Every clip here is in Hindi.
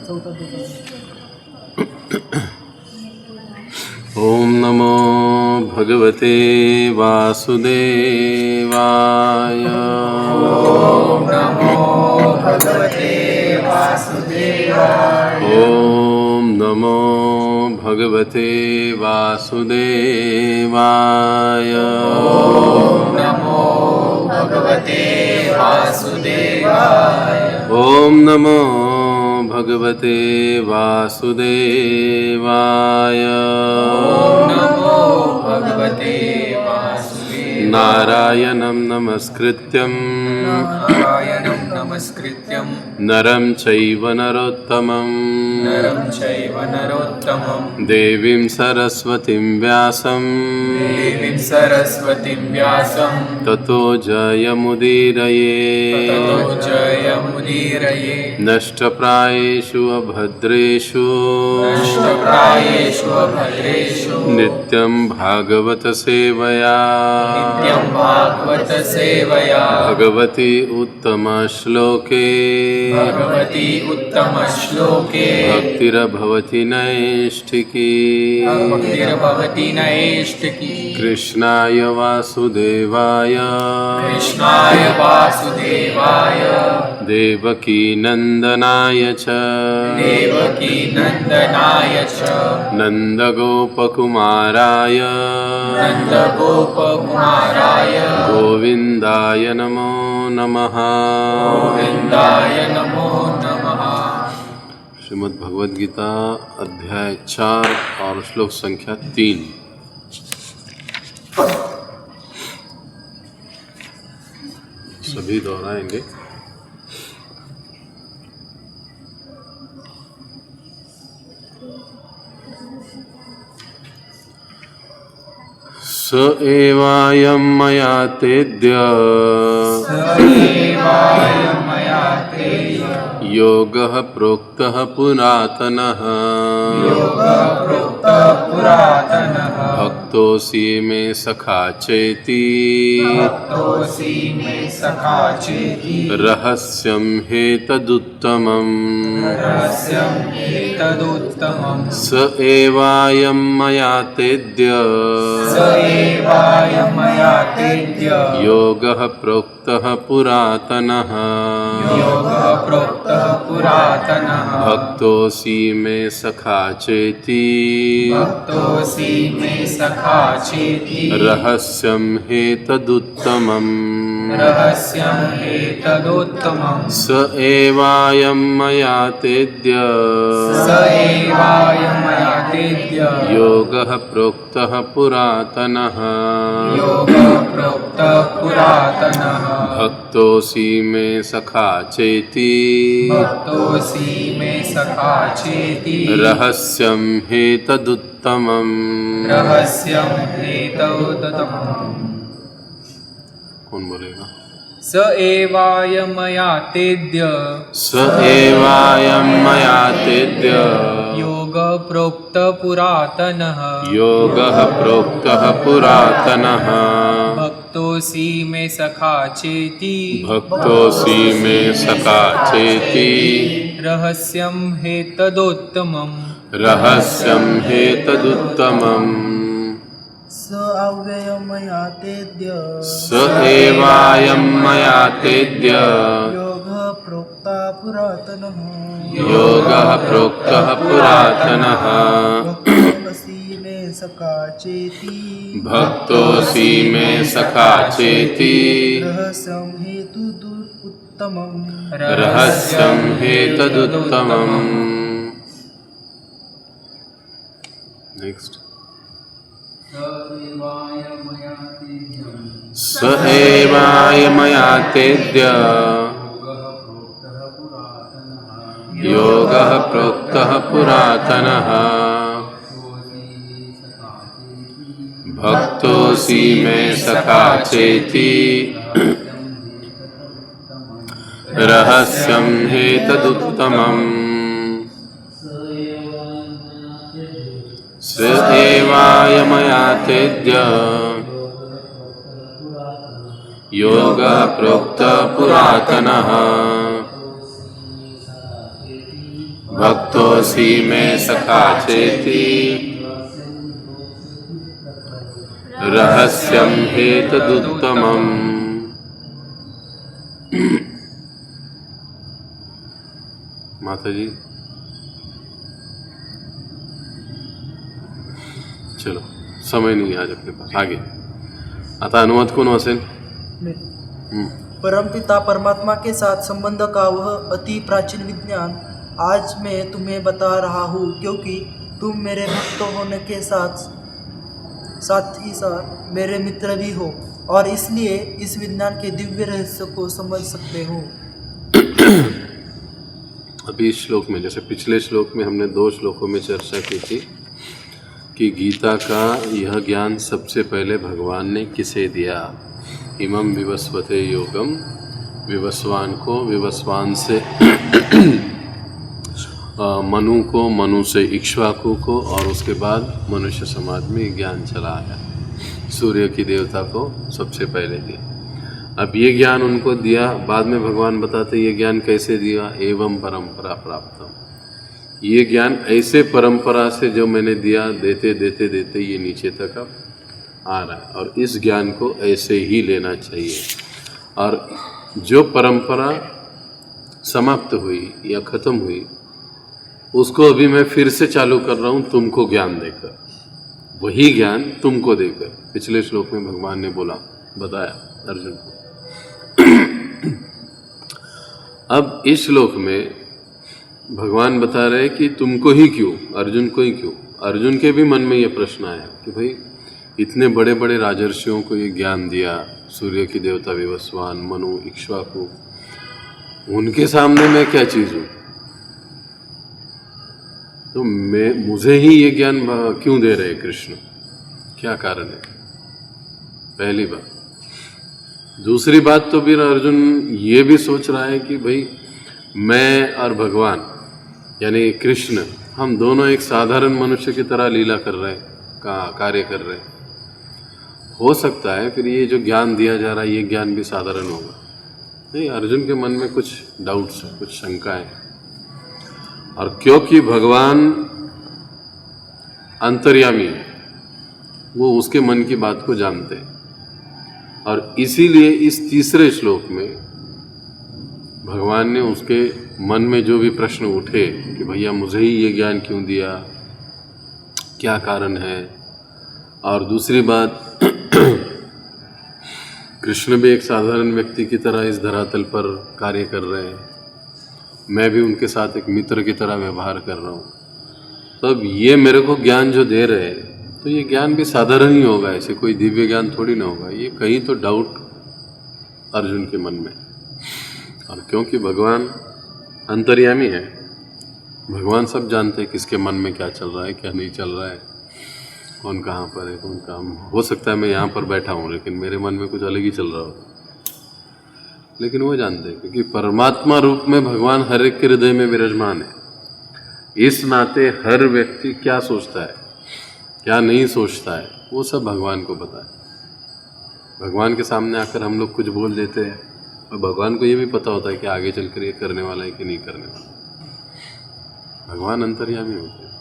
ओम नमो भगवते वासुदेवाय। ओम नमो भगवते वासुदेवाय। ओम नमो भगवते वासुदेवाय। ओम नमो भगवते वासुदेवाय। ओम नमो भगवते वासुदेवाय। ओम नमो भगवते वासुदेवाय। नारायणं नमस्कृत्यं नारायणं नमस्कृत्यं नरं चैव नरोत्तमं नरं चैव नरोत्तमं देवीं सरस्वतीं व्यासं देवीं सरस्वतीं व्यासं ततो जयमुदीरये। ततो जयमुदीरये। नष्टप्रायेषु अभद्रेषु नष्टप्रायेषु अभद्रेषु नित्यं भागवत सेवया नित्यं भागवत सेवया भगवती उत्तमश्लोके भगवती उत्तमश्लोके भक्तिर्भवति नैष्ठिकी। भक्तिर्भवति नैष्ठिकी। कृष्णाय वासुदेवाय कृष्णाय वासुदेवाय देवकी नन्दनाय च देवकी नन्दनाय च नन्दगोपकुमाराय नन्दगोपकुमाराय गोविन्दाय नमो नमः। गोविन्दाय नमो नमः। श्रीमद् भगवद गीता अध्याय 4 और श्लोक संख्या 3। सभी दोहराएंगे। स एवायं मया तेद्य योगः प्रोक्तः पुरातनः भक्तोऽसि मे सखा चेति रहस्यं ह्येतदुत्तमम्। स एवायं मया तेद्य योगः प्रोक्तः पुरातनः भक्तोऽसि मे सखा चेति रहस्यं ह्येतदुत्तमम्। स एवायं मया तेद्य योगः प्रोक्तः पुरातनः भक्तोऽसि मे सखा चेति रहस्यं ह्येतदुत्तमम्। कौन बोलेगा? स एवायं मया तेद्य स एवायं मया तेद्य योगः प्रोक्त पुरातनः योगः प्रोक्तः पुरातनः भक्तोऽसि मे सखा चेति भक्तोऽसि मे सखा चेति रहस्यं ह्येतदुत्तमम्। रहस्यं ह्येतदुत्तमम्। स अव्ययं मया तेद्य स एवायं मया तेद्य योगः प्रोक्ता पुरातनः योगः प्रोक्तः पुरातनः भक्तोऽसि मे सखा चेति भक्तोऽसि मे सखा चेति रहस्यं हेतुदुत्तमम्। रहस्यं ह्येतदुत्तमम्। नेक्स्ट। स एवायं मया तेद्य योगः प्रोक्तः पुरातनः भक्तोऽसि मे सखा चेति रहस्यं ह्येतदुत्तमम्। स एवायं मया तेद्य योगः प्रोक्तः पुरातनः भक्तोऽसि मे सखा चेति रहस्यं हेतदुत्तमम्। माता जी चलो, समय नहीं है आज अपने पास, आगे आता अनुवाद कोण वाचेल? परमपिता परमात्मा के साथ संबंध का वह अति प्राचीन विज्ञान आज मैं तुम्हें बता रहा हूँ, क्योंकि तुम मेरे भक्त होने के साथ ही साथ मेरे मित्र भी हो, और इसलिए इस विज्ञान के दिव्य रहस्य को समझ सकते हो। अभी इस श्लोक में, जैसे पिछले श्लोक में हमने 2 श्लोकों में चर्चा की थी कि गीता का यह ज्ञान सबसे पहले भगवान ने किसे दिया? इमं विवस्वते योगम, विवस्वान को, विवस्वान से मनु को, मनु से इक्ष्वाकु को, और उसके बाद मनुष्य समाज में ज्ञान चला आया। सूर्य की देवता को सबसे पहले दिया। अब ये ज्ञान उनको दिया, बाद में भगवान बताते ये ज्ञान कैसे दिया? एवं परंपरा प्राप्तम। ये ज्ञान ऐसे परंपरा से जो मैंने दिया, देते देते देते ये नीचे तक अब आ रहा है, और इस ज्ञान को ऐसे ही लेना चाहिए। और जो परंपरा समाप्त हुई या ख़त्म हुई, उसको अभी मैं फिर से चालू कर रहा हूँ तुमको ज्ञान देकर, वही ज्ञान तुमको देकर। पिछले श्लोक में भगवान ने बताया अर्जुन को। अब इस श्लोक में भगवान बता रहे कि तुमको ही क्यों, अर्जुन को ही क्यों? अर्जुन के भी मन में ये प्रश्न आया कि भाई इतने बड़े बड़े राजर्षियों को ये ज्ञान दिया, सूर्य की देवता विवस्वान, मनु, इक्ष्वाकु, उनके सामने मैं क्या चीज़ हूँ? तो मुझे ही ये ज्ञान क्यों दे रहे कृष्ण? क्या कारण है? पहली बात। दूसरी बात तो फिर अर्जुन ये भी सोच रहा है कि भाई मैं और भगवान यानी कृष्ण, हम दोनों एक साधारण मनुष्य की तरह लीला कर रहे हैं, कार्य कर रहे हैं। हो सकता है फिर ये जो ज्ञान दिया जा रहा है ये ज्ञान भी साधारण होगा। नहीं, अर्जुन के मन में कुछ डाउट्स, कुछ शंकाएं। और क्योंकि भगवान अंतर्यामी है, वो उसके मन की बात को जानते हैं, और इसीलिए इस तीसरे श्लोक में भगवान ने उसके मन में जो भी प्रश्न उठे कि भैया मुझे ही ये ज्ञान क्यों दिया, क्या कारण है। और दूसरी बात, कृष्ण भी एक साधारण व्यक्ति की तरह इस धरातल पर कार्य कर रहे हैं, मैं भी उनके साथ एक मित्र की तरह व्यवहार कर रहा हूँ। तो अब ये मेरे को ज्ञान जो दे रहे हैं, तो ये ज्ञान भी साधारण ही होगा, ऐसे कोई दिव्य ज्ञान थोड़ी ना होगा। ये कहीं तो डाउट अर्जुन के मन में। और क्योंकि भगवान अंतर्यामी है, भगवान सब जानते हैं किसके मन में क्या चल रहा है, क्या नहीं चल रहा है, कौन कहाँ पर है, कौन कहाँ। हो सकता है मैं यहाँ पर बैठा हूँ लेकिन मेरे मन में कुछ अलग ही चल रहा हो, लेकिन वो जानते हैं क्योंकि परमात्मा रूप में भगवान हर एक के हृदय में विराजमान है। इस नाते हर व्यक्ति क्या सोचता है, क्या नहीं सोचता है, वो सब भगवान को पता है। भगवान के सामने आकर हम लोग कुछ बोल देते हैं, और भगवान को ये भी पता होता है कि आगे चलकर ये करने वाला है कि नहीं करने वाला। भगवान अंतर्यामी होते हैं।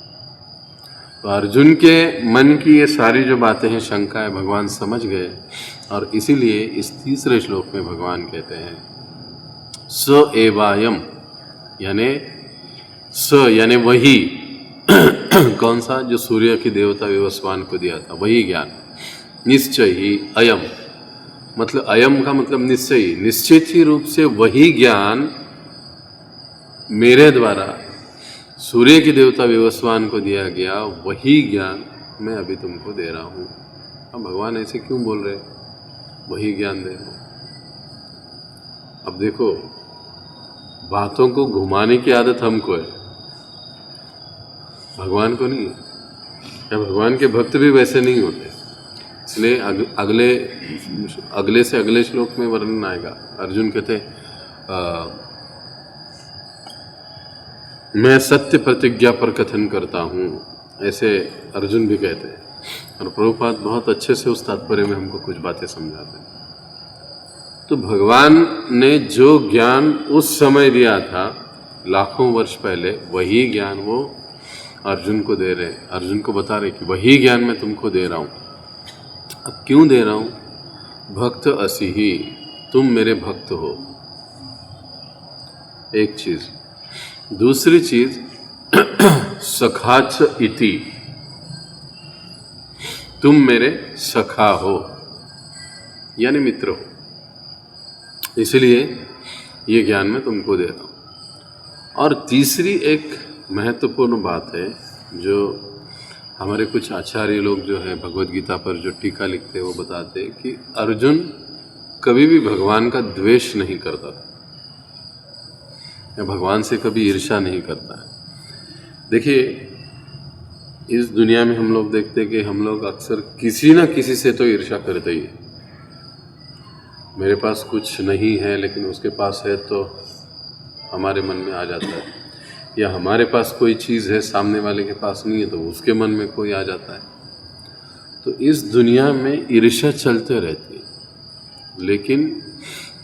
तो अर्जुन के मन की ये सारी जो बातें हैं, शंकाएं, भगवान समझ गए, और इसीलिए इस तीसरे श्लोक में भगवान कहते हैं स एवायम, यानी वही कौन सा, जो सूर्य की देवता विवस्वान को दिया था, वही ज्ञान। निश्चय ही अयम, मतलब अयम का मतलब निश्चय ही, निश्चित ही रूप से वही ज्ञान मेरे द्वारा सूर्य की देवता विवस्वान को दिया गया, वही ज्ञान मैं अभी तुमको दे रहा हूँ। अब भगवान ऐसे क्यों बोल रहे, वही ज्ञान दे रहा हूँ। अब देखो, बातों को घुमाने की आदत हमको है, भगवान को नहीं है। या भगवान के भक्त भी वैसे नहीं होते। इसलिए अगले से अगले श्लोक में वर्णन आएगा। अर्जुन कहते मैं सत्य प्रतिज्ञा पर कथन करता हूँ, ऐसे अर्जुन भी कहते हैं। और प्रभुपाद बहुत अच्छे से उस तात्पर्य में हमको कुछ बातें समझाते हैं। तो भगवान ने जो ज्ञान उस समय दिया था, लाखों वर्ष पहले वही ज्ञान वो अर्जुन को दे रहे, अर्जुन को बता रहे कि वही ज्ञान मैं तुमको दे रहा हूँ। अब क्यों दे रहा हूँ? भक्त असि ही, तुम मेरे भक्त हो, एक चीज। दूसरी चीज सखाच इति, तुम मेरे सखा हो यानी मित्र हो, इसलिए ये ज्ञान मैं तुमको दे रहा हूँ। और तीसरी एक महत्वपूर्ण बात है जो हमारे कुछ आचार्य लोग जो है भगवत गीता पर जो टीका लिखते हैं वो बताते हैं कि अर्जुन कभी भी भगवान का द्वेष नहीं करता था या भगवान से कभी ईर्ष्या नहीं करता है। देखिए, इस दुनिया में हम लोग देखते हैं कि हम लोग अक्सर किसी ना किसी से तो ईर्ष्या करते ही है। मेरे पास कुछ नहीं है लेकिन उसके पास है तो हमारे मन में आ जाता है, या हमारे पास कोई चीज़ है सामने वाले के पास नहीं है तो उसके मन में कोई आ जाता है। तो इस दुनिया में ईर्ष्या चलते रहती है, लेकिन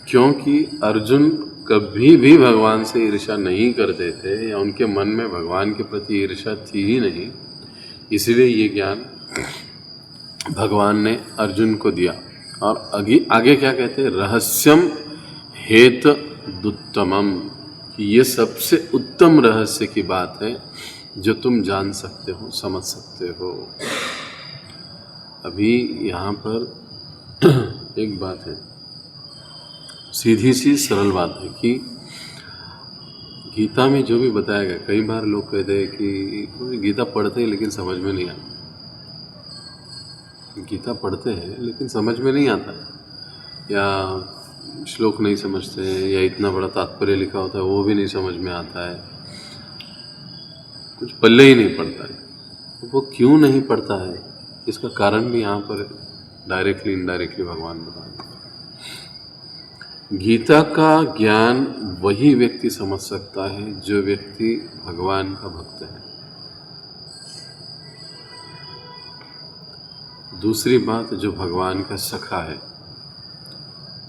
क्योंकि अर्जुन कभी भी भगवान से ईर्ष्या नहीं करते थे या उनके मन में भगवान के प्रति ईर्ष्या थी ही नहीं, इसलिए ये ज्ञान भगवान ने अर्जुन को दिया। और आगे क्या कहते हैं? रहस्यम हेत दुत्तमम, कि ये सबसे उत्तम रहस्य की बात है जो तुम जान सकते हो, समझ सकते हो। अभी यहाँ पर एक बात है, सीधी सी सरल बात है कि गीता में जो भी बताया गया, कई बार लोग कहते हैं कि गीता पढ़ते हैं लेकिन समझ में नहीं आता। गीता पढ़ते हैं लेकिन समझ में नहीं आता, या श्लोक नहीं समझते हैं, या इतना बड़ा तात्पर्य लिखा होता है वो भी नहीं समझ में आता है, कुछ पल्ले ही नहीं पड़ता है। तो वो क्यों नहीं पड़ता है, इसका कारण भी यहाँ पर डायरेक्टली इनडायरेक्टली भगवान बता रहे हैं। गीता का ज्ञान वही व्यक्ति समझ सकता है जो व्यक्ति भगवान का भक्त है। दूसरी बात, जो भगवान का सखा है।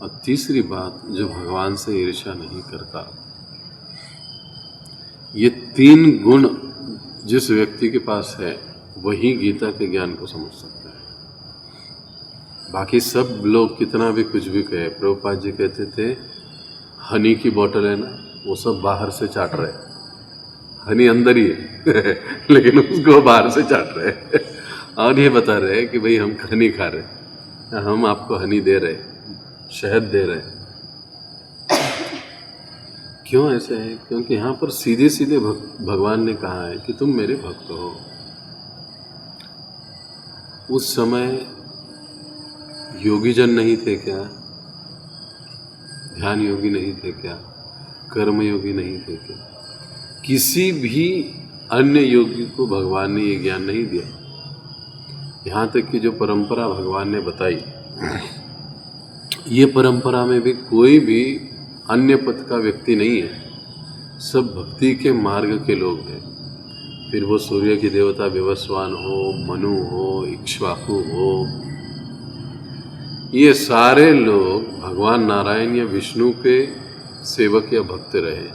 और तीसरी बात, जो भगवान से ईर्ष्या नहीं करता। ये तीन गुण जिस व्यक्ति के पास है वही गीता के ज्ञान को समझ सकता है। बाकी सब लोग कितना भी कुछ भी कहे, प्रभुपाद जी कहते थे हनी की बोतल है ना, वो सब बाहर से चाट रहे, हनी अंदर ही है लेकिन उसको बाहर से चाट रहे और ये बता रहे हैं कि भाई हम हनी खा रहे, हम आपको हनी दे रहे, शहद दे रहे। क्यों ऐसे है? क्योंकि यहाँ पर सीधे सीधे भगवान ने कहा है कि तुम मेरे भक्त हो। उस समय योगी जन नहीं थे क्या? ध्यान योगी नहीं थे क्या? कर्म योगी नहीं थे क्या? किसी भी अन्य योगी को भगवान ने ये ज्ञान नहीं दिया। यहाँ तक कि जो परंपरा भगवान ने बताई, ये परंपरा में भी कोई भी अन्य पद का व्यक्ति नहीं है, सब भक्ति के मार्ग के लोग हैं। फिर वो सूर्य की देवता विवस्वान हो, मनु हो, इक्ष्वाकु हो, ये सारे लोग भगवान नारायण या विष्णु के सेवक या भक्त रहे।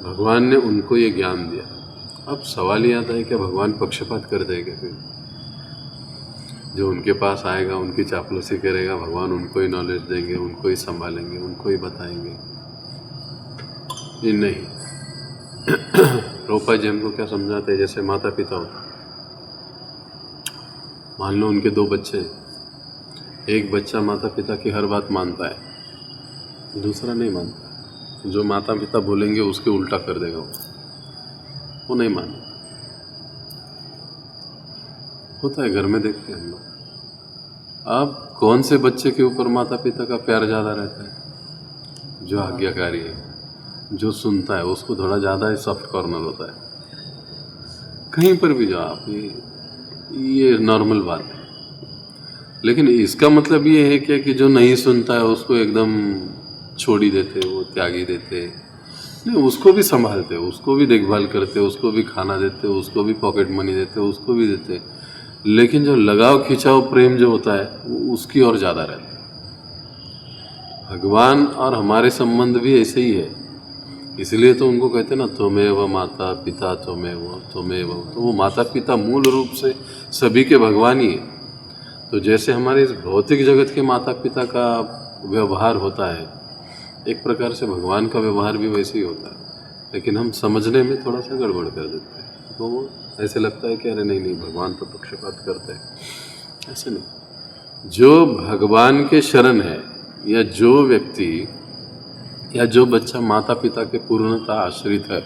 भगवान ने उनको ये ज्ञान दिया। अब सवाल ये आता है क्या भगवान पक्षपात कर देगा? फिर जो उनके पास आएगा उनकी चापलूसी करेगा, भगवान उनको ही नॉलेज देंगे, उनको ही संभालेंगे, उनको ही बताएंगे? ये नहीं। प्रभुपाद जी हमको क्या समझाते हैं, जैसे माता पिता हो, मान लो उनके दो बच्चे हैं, एक बच्चा माता पिता की हर बात मानता है, दूसरा नहीं मानता। जो माता पिता बोलेंगे उसके उल्टा कर देगा, वो नहीं माने। होता है, घर में देखते हैं हम लोग। अब कौन से बच्चे के ऊपर माता पिता का प्यार ज़्यादा रहता है? जो आज्ञाकारी है, जो सुनता है, उसको थोड़ा ज़्यादा ही सॉफ्ट कॉर्नर होता है। कहीं पर भी जाओ आप, ये नॉर्मल बात है। लेकिन इसका मतलब ये है क्या कि जो नहीं सुनता है उसको एकदम छोड़ ही देते, वो त्याग ही देते? नहीं, उसको भी संभालते, उसको भी देखभाल करते, उसको भी खाना देते, उसको भी पॉकेट मनी देते, उसको भी देते। लेकिन जो लगाव खिंचाव प्रेम जो होता है वो उसकी और ज़्यादा रहता है। भगवान और हमारे संबंध भी ऐसे ही है इसलिए तो उनको कहते हैं ना, त्वमेव माता पिता त्वमेव। तो वो माता पिता मूल रूप से सभी के भगवान ही है। तो जैसे हमारे इस भौतिक जगत के माता पिता का व्यवहार होता है, एक प्रकार से भगवान का व्यवहार भी वैसे ही होता है, लेकिन हम समझने में थोड़ा सा गड़बड़ कर देते हैं। तो वो ऐसे लगता है कि अरे नहीं नहीं, भगवान तो पक्षपात करते हैं। ऐसे नहीं। जो भगवान के शरण है, या जो व्यक्ति या जो बच्चा माता पिता के पूर्णतः आश्रित है,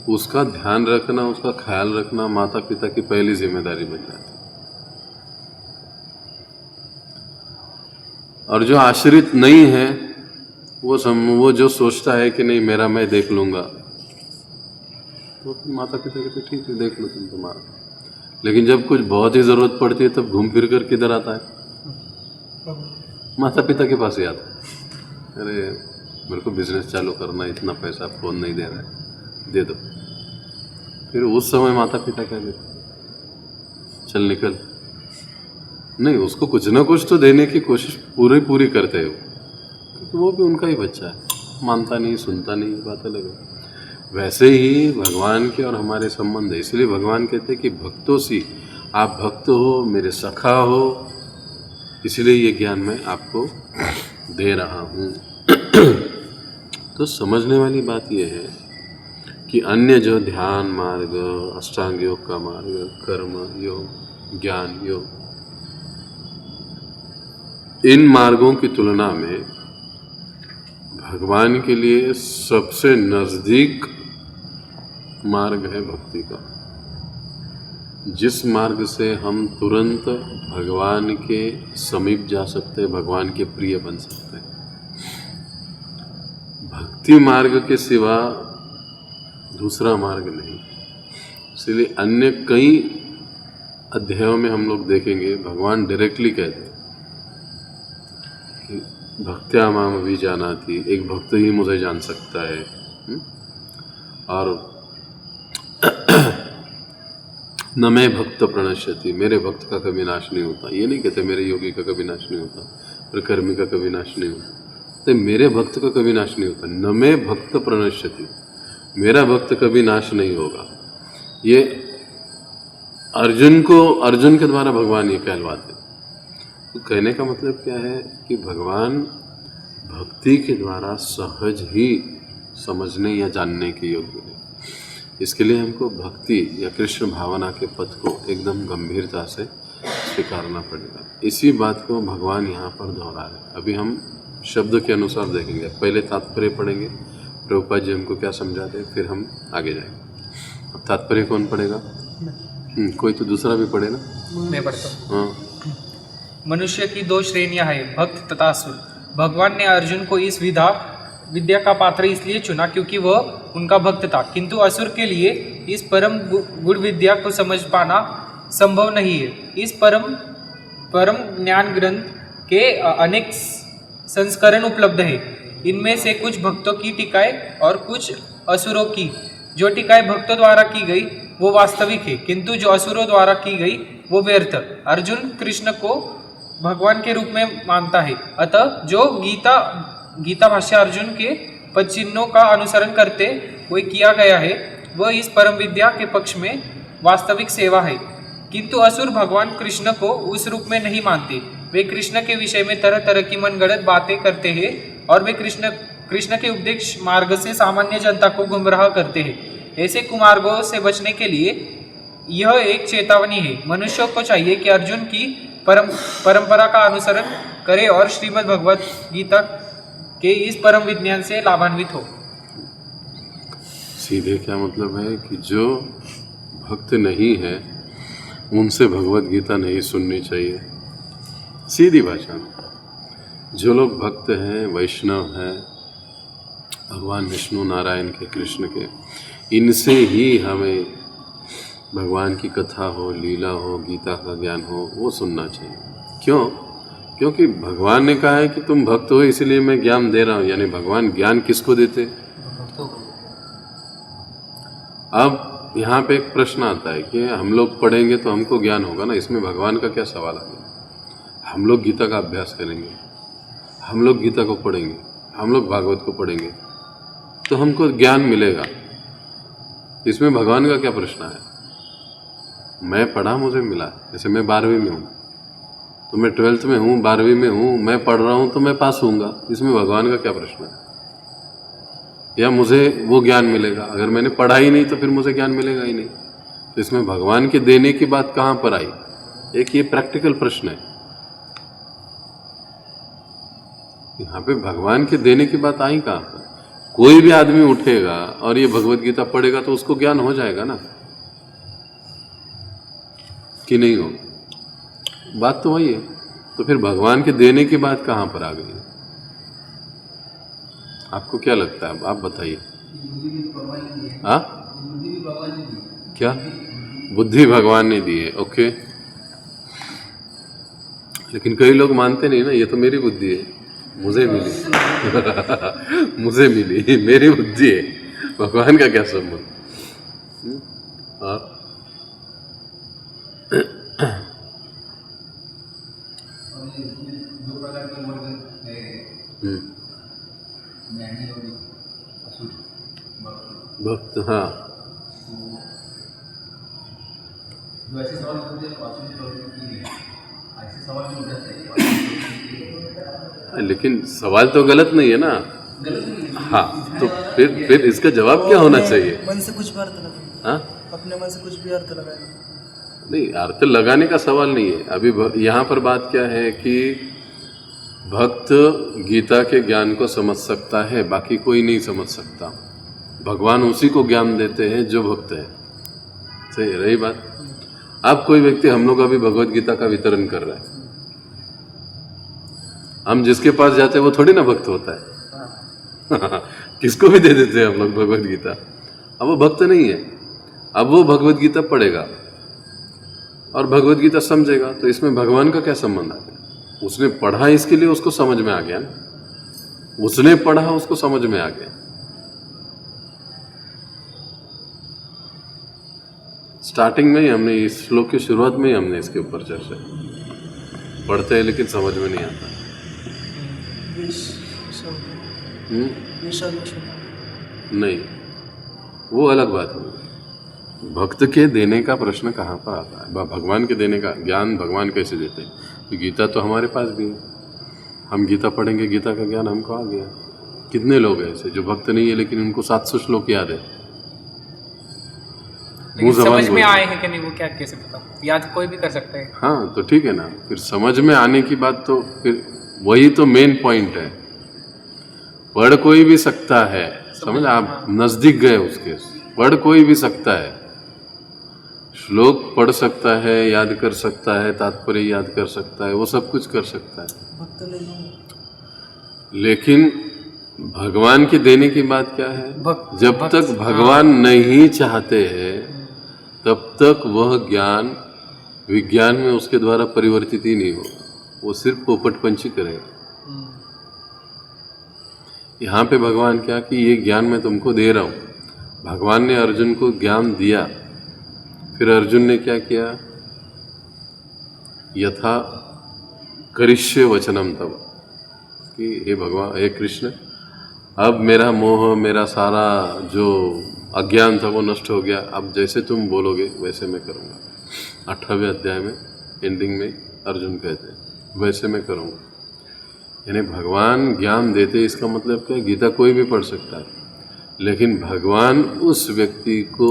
उसका ध्यान रखना, उसका ख्याल रखना माता पिता की पहली जिम्मेदारी बन जाती है। और जो आश्रित नहीं है, वो जो सोचता है कि नहीं मेरा मैं देख लूँगा, तो माता पिता कहते ठीक है देख लो तुम तुम्हारा। लेकिन जब कुछ बहुत ही ज़रूरत पड़ती है तब घूम फिर कर किधर आता है? माता पिता के पास ही आता है। अरे मेरे को बिजनेस चालू करना है, इतना पैसा फोन नहीं दे रहा है, दे दो। फिर उस समय माता पिता कह देते चल निकल। नहीं, उसको कुछ ना कुछ तो देने की कोशिश पूरी करते हो, क्योंकि वो भी उनका ही बच्चा है, मानता नहीं सुनता नहीं, बात अलग है। वैसे ही भगवान के और हमारे संबंध है। इसलिए भगवान कहते हैं कि भक्तों सी आप भक्त हो, मेरे सखा हो, इसलिए ये ज्ञान मैं आपको दे रहा हूँ। तो समझने वाली बात यह है कि अन्य जो ध्यान मार्ग, अष्टांग योग का मार्ग, कर्म योग, ज्ञान योग, इन मार्गों की तुलना में भगवान के लिए सबसे नज़दीक मार्ग है भक्ति का। जिस मार्ग से हम तुरंत भगवान के समीप जा सकते हैं, भगवान के प्रिय बन सकते हैं। भक्ति मार्ग के सिवा दूसरा मार्ग नहीं। इसलिए अन्य कई अध्यायों में हम लोग देखेंगे भगवान डायरेक्टली कहते हैं कि भक्त्या माम अभिजानाति, एक भक्त ही मुझे जान सकता है। और न मैं भक्त प्रणश्यति, मेरे भक्त का कभी नाश नहीं होता। ये नहीं कहते मेरे योगी का कभी नाश नहीं होता, मेरे कर्मी का कभी नाश नहीं होता, तो मेरे भक्त का कभी नाश नहीं होता। न मैं भक्त प्रणश्यति, मेरा भक्त कभी नाश नहीं होगा। ये अर्जुन के द्वारा भगवान ये कहलवाते। तो कहने का मतलब क्या है कि भगवान भक्ति के द्वारा सहज ही समझने या जानने के योग्य है। इसके लिए हमको भक्ति या कृष्ण भावना के पथ को एकदम गंभीरता से स्वीकारना पड़ेगा। इसी बात को भगवान यहाँ पर दोहरा रहे हैं। अभी हम शब्द के अनुसार देखेंगे, पहले तात्पर्य पढ़ेंगे, प्रभुपाद जी हमको क्या समझाते हैं, फिर हम आगे जाएंगे। अब तात्पर्य कौन पढ़ेगा? कोई तो दूसरा भी पढ़े ना। मैं पढ़ता हूँ। हाँ, मनुष्य की दो श्रेणियां हैं, भक्त तथा असुर। भगवान ने अर्जुन को इस विद्या का पात्र इसलिए चुना क्योंकि वह उनका भक्त था, किंतु असुर के लिए इस परम गुण विद्या को समझ पाना संभव नहीं है। इस परम ज्ञान ग्रंथ के अनेक संस्करण उपलब्ध है। इनमें से कुछ भक्तों की टीकाएं और कुछ असुरों की। जो टीकाएं भक्तों द्वारा की गई वो वास्तविक है, किंतु जो असुरों द्वारा की गई वो व्यर्थ। अर्जुन कृष्ण को भगवान के रूप में मानता है, अतः जो गीता भाष्य अर्जुन के पद चिन्हों का अनुसरण करते हुए किया गया है वह इस परम विद्या के पक्ष में वास्तविक सेवा है। किंतु असुर भगवान कृष्ण को उस रूप में नहीं मानते। वे कृष्ण के विषय में तरह तरह की मनगढ़ंत बातें करते हैं और वे कृष्ण के उपदेश मार्ग से सामान्य जनता को गुमराह करते हैं। ऐसे कुमार्गों से बचने के लिए यह एक चेतावनी है। मनुष्यों को चाहिए कि अर्जुन की परंपरा का अनुसरण करे और श्रीमद् भगवत गीता के इस परम विज्ञान से लाभान्वित हो। सीधे क्या मतलब है कि जो भक्त नहीं है उनसे भगवत गीता नहीं सुननी चाहिए। सीधी भाषा में, जो लोग भक्त हैं, वैष्णव हैं, भगवान विष्णु नारायण के, कृष्ण के, इनसे ही हमें भगवान की कथा हो, लीला हो, गीता का ज्ञान हो, वो सुनना चाहिए। क्यों? क्योंकि भगवान ने कहा है कि तुम भक्त हो इसलिए मैं ज्ञान दे रहा हूँ। यानी भगवान ज्ञान किसको देते? अब यहाँ पे एक प्रश्न आता है कि हम लोग पढ़ेंगे तो हमको ज्ञान होगा ना, इसमें भगवान का क्या सवाल आ गया? हम लोग गीता का अभ्यास करेंगे, हम लोग गीता को पढ़ेंगे, हम लोग भागवत को पढ़ेंगे तो हमको ज्ञान मिलेगा। इसमें भगवान का क्या प्रश्न है? मैं पढ़ा, मुझे मिला। जैसे मैं 12वीं में हूँ तो मैं 12th में हूँ, 12वीं में हूँ, मैं पढ़ रहा हूँ तो मैं पास होऊंगा। इसमें भगवान का क्या प्रश्न है? या मुझे वो ज्ञान मिलेगा। अगर मैंने पढ़ा ही नहीं तो फिर मुझे ज्ञान मिलेगा ही नहीं। तो इसमें भगवान के देने की बात कहाँ पर आई? एक ये प्रैक्टिकल प्रश्न है। यहाँ पे भगवान के देने की बात आई कहाँ पर? कोई भी आदमी उठेगा और ये भगवत गीता पढ़ेगा तो उसको ज्ञान हो जाएगा ना, कि नहीं हो? बात तो वही है। तो फिर भगवान के देने की बात कहाँ पर आ गई? आपको क्या लगता है? आप बताइए। हाँ, क्या बुद्धि भगवान ने दी है? ओके, लेकिन कई लोग मानते नहीं ना, ये तो मेरी बुद्धि है, मुझे मिली मुझे मिली, मेरी बुद्धि है, भगवान का क्या संबंध? और भक्त, हाँ, लेकिन सवाल तो गलत नहीं है ना। हाँ, तो फिर इसका जवाब क्या होना चाहिए? मन से कुछ भी अर्थ लगाएगा। हाँ, अपने मन से कुछ भी अर्थ लगाएगा। नहीं, अर्थ लगाने का सवाल नहीं है। अभी यहाँ पर बात क्या है कि भक्त गीता के ज्ञान को समझ सकता है, बाकी कोई नहीं समझ सकता। भगवान उसी को ज्ञान देते हैं जो भक्त है। सही रही बात। अब कोई व्यक्ति हम लोग अभी भगवत गीता का वितरण कर रहा है, हम जिसके पास जाते हैं वो थोड़ी ना भक्त होता है किसको भी दे देते हैं हम लोग भगवत गीता। अब वो भक्त नहीं है, अब वो भगवत गीता पढ़ेगा और भगवत गीता समझेगा, तो इसमें भगवान का क्या संबंध आ गया? उसने पढ़ा इसके लिए उसको समझ में आ गया ना, उसने पढ़ा उसको समझ में आ गया। स्टार्टिंग में ही हमने, इस श्लोक की शुरुआत में ही हमने इसके ऊपर चर्चा पढ़ते हैं लेकिन समझ में नहीं आता। नहीं, वो अलग बात है। भक्त के देने का प्रश्न कहाँ पर आता है? भगवान के देने का ज्ञान भगवान कैसे देते हैं? तो गीता तो हमारे पास भी है, हम गीता पढ़ेंगे, गीता का ज्ञान हमको आ गया। कितने लोग हैं ऐसे जो भक्त नहीं है लेकिन उनको 700 श्लोक याद है? समझ में आए हैं कि नहीं वो क्या कैसे पता? याद कोई भी कर सकता है। हाँ, तो ठीक है ना। फिर समझ में आने की बात तो फिर वही तो मेन पॉइंट है। पढ़ कोई भी सकता है, समझ, आप नजदीक गए उसके। पढ़ कोई भी सकता है, श्लोक पढ़ सकता है, याद कर सकता है, तात्पर्य याद कर सकता है, वो सब कुछ कर सकता है। लेकिन भगवान के देने की बात क्या है? जब तक भगवान नहीं चाहते हैं तब तक वह ज्ञान विज्ञान में उसके द्वारा परिवर्तित ही नहीं होगा, वो सिर्फ पोपटपंची करेगा। यहाँ पे भगवान क्या कि ये ज्ञान मैं तुमको दे रहा हूँ। भगवान ने अर्जुन को ज्ञान दिया, फिर अर्जुन ने क्या किया? यथा करिष्ये वचनम तव, कि हे भगवान, हे कृष्ण, अब मेरा मोह, मेरा सारा जो अज्ञान था वो नष्ट हो गया, अब जैसे तुम बोलोगे वैसे मैं करूँगा। 18वें अध्याय में एंडिंग में अर्जुन कहते हैं वैसे मैं करूँगा। यानी भगवान ज्ञान देते, इसका मतलब क्या? गीता कोई भी पढ़ सकता है, लेकिन भगवान उस व्यक्ति को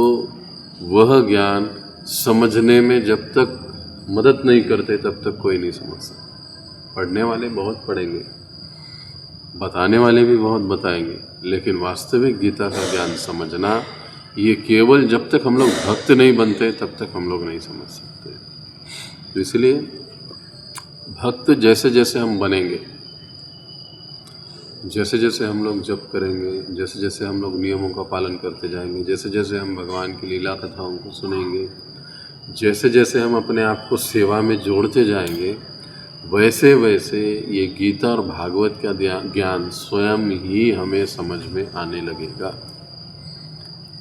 वह ज्ञान समझने में जब तक मदद नहीं करते तब तक कोई नहीं समझ सकता। पढ़ने वाले बहुत पढ़ेंगे, बताने वाले भी बहुत बताएंगे, लेकिन वास्तविक गीता का ज्ञान समझना ये केवल जब तक हम लोग भक्त नहीं बनते तब तक हम लोग नहीं समझ सकते। तो इसलिए भक्त जैसे जैसे हम बनेंगे, जैसे जैसे हम लोग जप करेंगे, जैसे जैसे हम लोग नियमों का पालन करते जाएंगे, जैसे जैसे हम भगवान की लीला कथाओं को सुनेंगे, जैसे जैसे हम अपने आप को सेवा में जोड़ते जाएंगे, वैसे वैसे ये गीता और भागवत का ज्ञान स्वयं ही हमें समझ में आने लगेगा।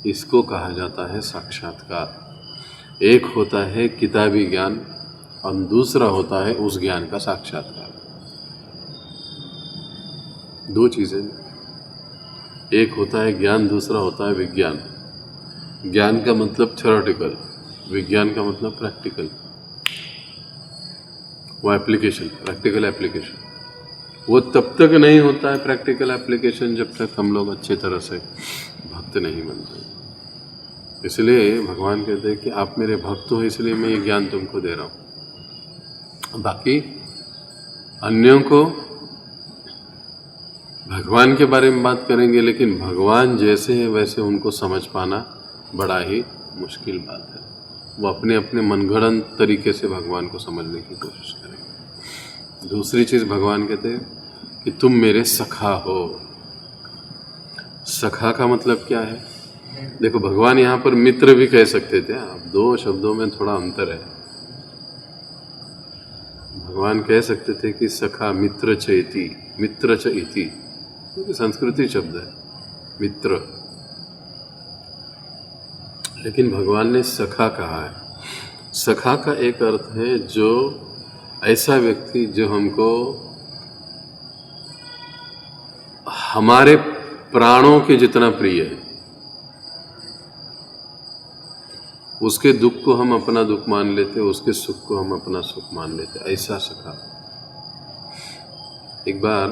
इसको कहा जाता है साक्षात्कार। एक होता है किताबी ज्ञान और दूसरा होता है उस ज्ञान का साक्षात्कार। दो चीज़ें, एक होता है ज्ञान, दूसरा होता है विज्ञान। ज्ञान का मतलब थ्योरेटिकल, विज्ञान का मतलब प्रैक्टिकल, वो एप्लीकेशन, प्रैक्टिकल एप्लीकेशन। वो तब तक नहीं होता है प्रैक्टिकल एप्लीकेशन जब तक हम लोग अच्छी तरह से भक्त नहीं बनते। इसलिए भगवान कहते हैं कि आप मेरे भक्त हो, इसलिए मैं ये ज्ञान तुमको दे रहा हूँ। बाकी अन्यों को भगवान के बारे में बात करेंगे, लेकिन भगवान जैसे है वैसे उनको समझ पाना बड़ा ही मुश्किल बात है। वो अपने अपने मनगढ़ंत तरीके से भगवान को समझने की कोशिश करेंगे। दूसरी चीज़ भगवान कहते हैं कि तुम मेरे सखा हो। सखा का मतलब क्या है? देखो, भगवान यहाँ पर मित्र भी कह सकते थे, आप दो शब्दों में थोड़ा अंतर है। भगवान कह सकते थे कि सखा मित्र च इति, मित्र च इति, क्योंकि संस्कृति शब्द है मित्र, लेकिन भगवान ने सखा कहा है। सखा का एक अर्थ है जो ऐसा व्यक्ति जो हमको हमारे प्राणों के जितना प्रिय है, उसके दुख को हम अपना दुख मान लेते, उसके सुख को हम अपना सुख मान लेते, ऐसा सखा। एक बार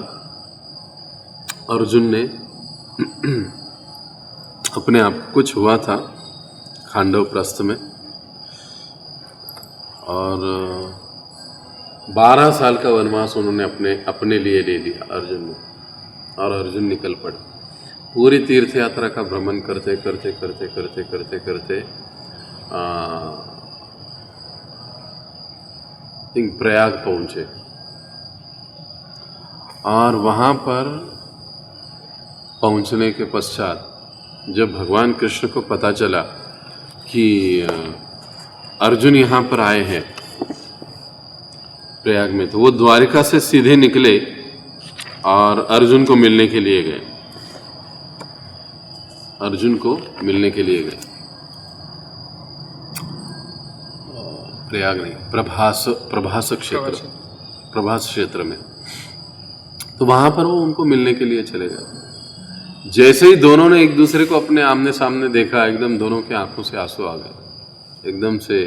अर्जुन ने अपने आप, कुछ हुआ था खांडव प्रस्थ में, और 12 साल का वनवास उन्होंने अपने लिए ले लिया अर्जुन ने, और अर्जुन निकल पड़े। पूरी तीर्थ यात्रा का भ्रमण करते करते करते करते करते करते प्रयाग पहुंचे, और वहाँ पर पहुंचने के पश्चात जब भगवान कृष्ण को पता चला कि अर्जुन यहाँ पर आए हैं प्रयाग में, तो वो द्वारिका से सीधे निकले और अर्जुन को मिलने के लिए गए। अर्जुन को मिलने के लिए गए, प्रयाग नहीं, प्रभास क्षेत्र में। तो वहाँ पर वो उनको मिलने के लिए चले गए। जैसे ही दोनों ने एक दूसरे को अपने आमने सामने देखा, एकदम दोनों के आंखों से आंसू आ गए, एकदम से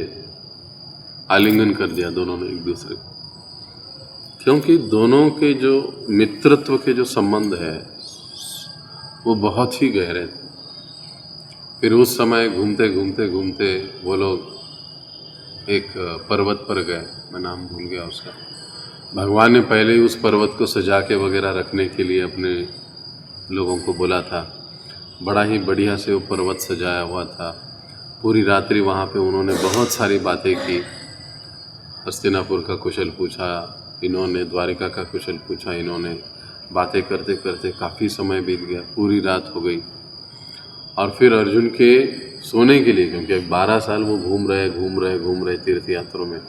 आलिंगन कर दिया दोनों ने एक दूसरे को, क्योंकि दोनों के जो मित्रत्व के जो संबंध है वो बहुत ही गहरे थे। फिर उस समय घूमते घूमते घूमते वो लोग एक पर्वत पर गए, मैं नाम भूल गया उसका। भगवान ने पहले ही उस पर्वत को सजा के वगैरह रखने के लिए अपने लोगों को बोला था। बड़ा ही बढ़िया से वो पर्वत सजाया हुआ था। पूरी रात्रि वहाँ पे उन्होंने बहुत सारी बातें की। हस्तिनापुर का कुशल पूछा इन्होंने, द्वारिका का कुशल पूछा इन्होंने। बातें करते करते काफ़ी समय बीत गया, पूरी रात हो गई। और फिर अर्जुन के सोने के लिए, क्योंकि 12 साल वो घूम रहे तीर्थ यात्रों में,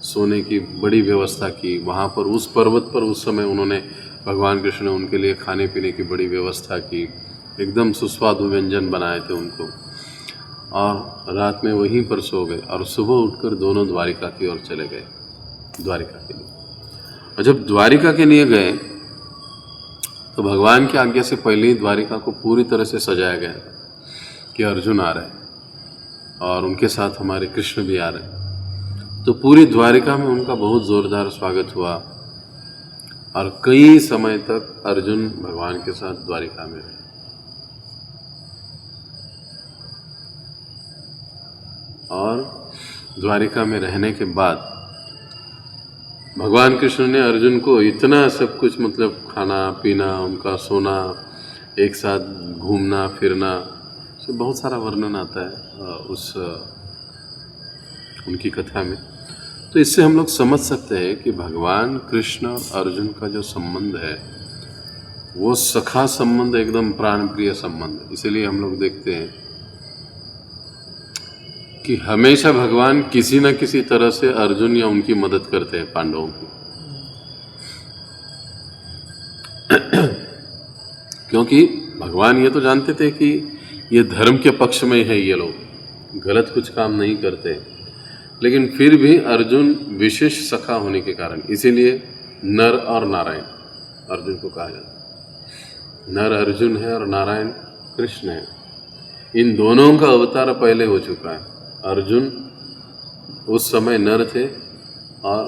सोने की बड़ी व्यवस्था की। वहाँ पर उस पर्वत पर उस समय उन्होंने, भगवान कृष्ण ने उनके लिए खाने पीने की बड़ी व्यवस्था की, एकदम सुस्वादु व्यंजन बनाए थे उनको, और रात में वहीं पर सो गए। और सुबह उठकर दोनों द्वारिका की ओर चले गए, द्वारिका के लिए। और जब द्वारिका के लिए गए तो भगवान की आज्ञा से पहले ही द्वारिका को पूरी तरह से सजाया गया कि अर्जुन आ रहे हैं और उनके साथ हमारे कृष्ण भी आ रहे हैं। तो पूरी द्वारिका में उनका बहुत ज़ोरदार स्वागत हुआ, और कई समय तक अर्जुन भगवान के साथ द्वारिका में रहे। और द्वारिका में रहने के बाद भगवान कृष्ण ने अर्जुन को इतना सब कुछ, मतलब खाना पीना, उनका सोना, एक साथ घूमना फिरना, से बहुत सारा वर्णन आता है उस उनकी कथा में। तो इससे हम लोग समझ सकते हैं कि भगवान कृष्ण अर्जुन का जो संबंध है वो सखा संबंध, एकदम प्राण प्रिय संबंध। इसीलिए हम लोग देखते हैं कि हमेशा भगवान किसी न किसी तरह से अर्जुन या उनकी मदद करते हैं, पांडवों की। क्योंकि भगवान ये तो जानते थे कि ये धर्म के पक्ष में है, ये लोग गलत कुछ काम नहीं करते, लेकिन फिर भी अर्जुन विशेष सखा होने के कारण, इसीलिए नर और नारायण अर्जुन को कहा जाता है। नर अर्जुन है और नारायण कृष्ण है। इन दोनों का अवतार पहले हो चुका है। अर्जुन उस समय नर थे और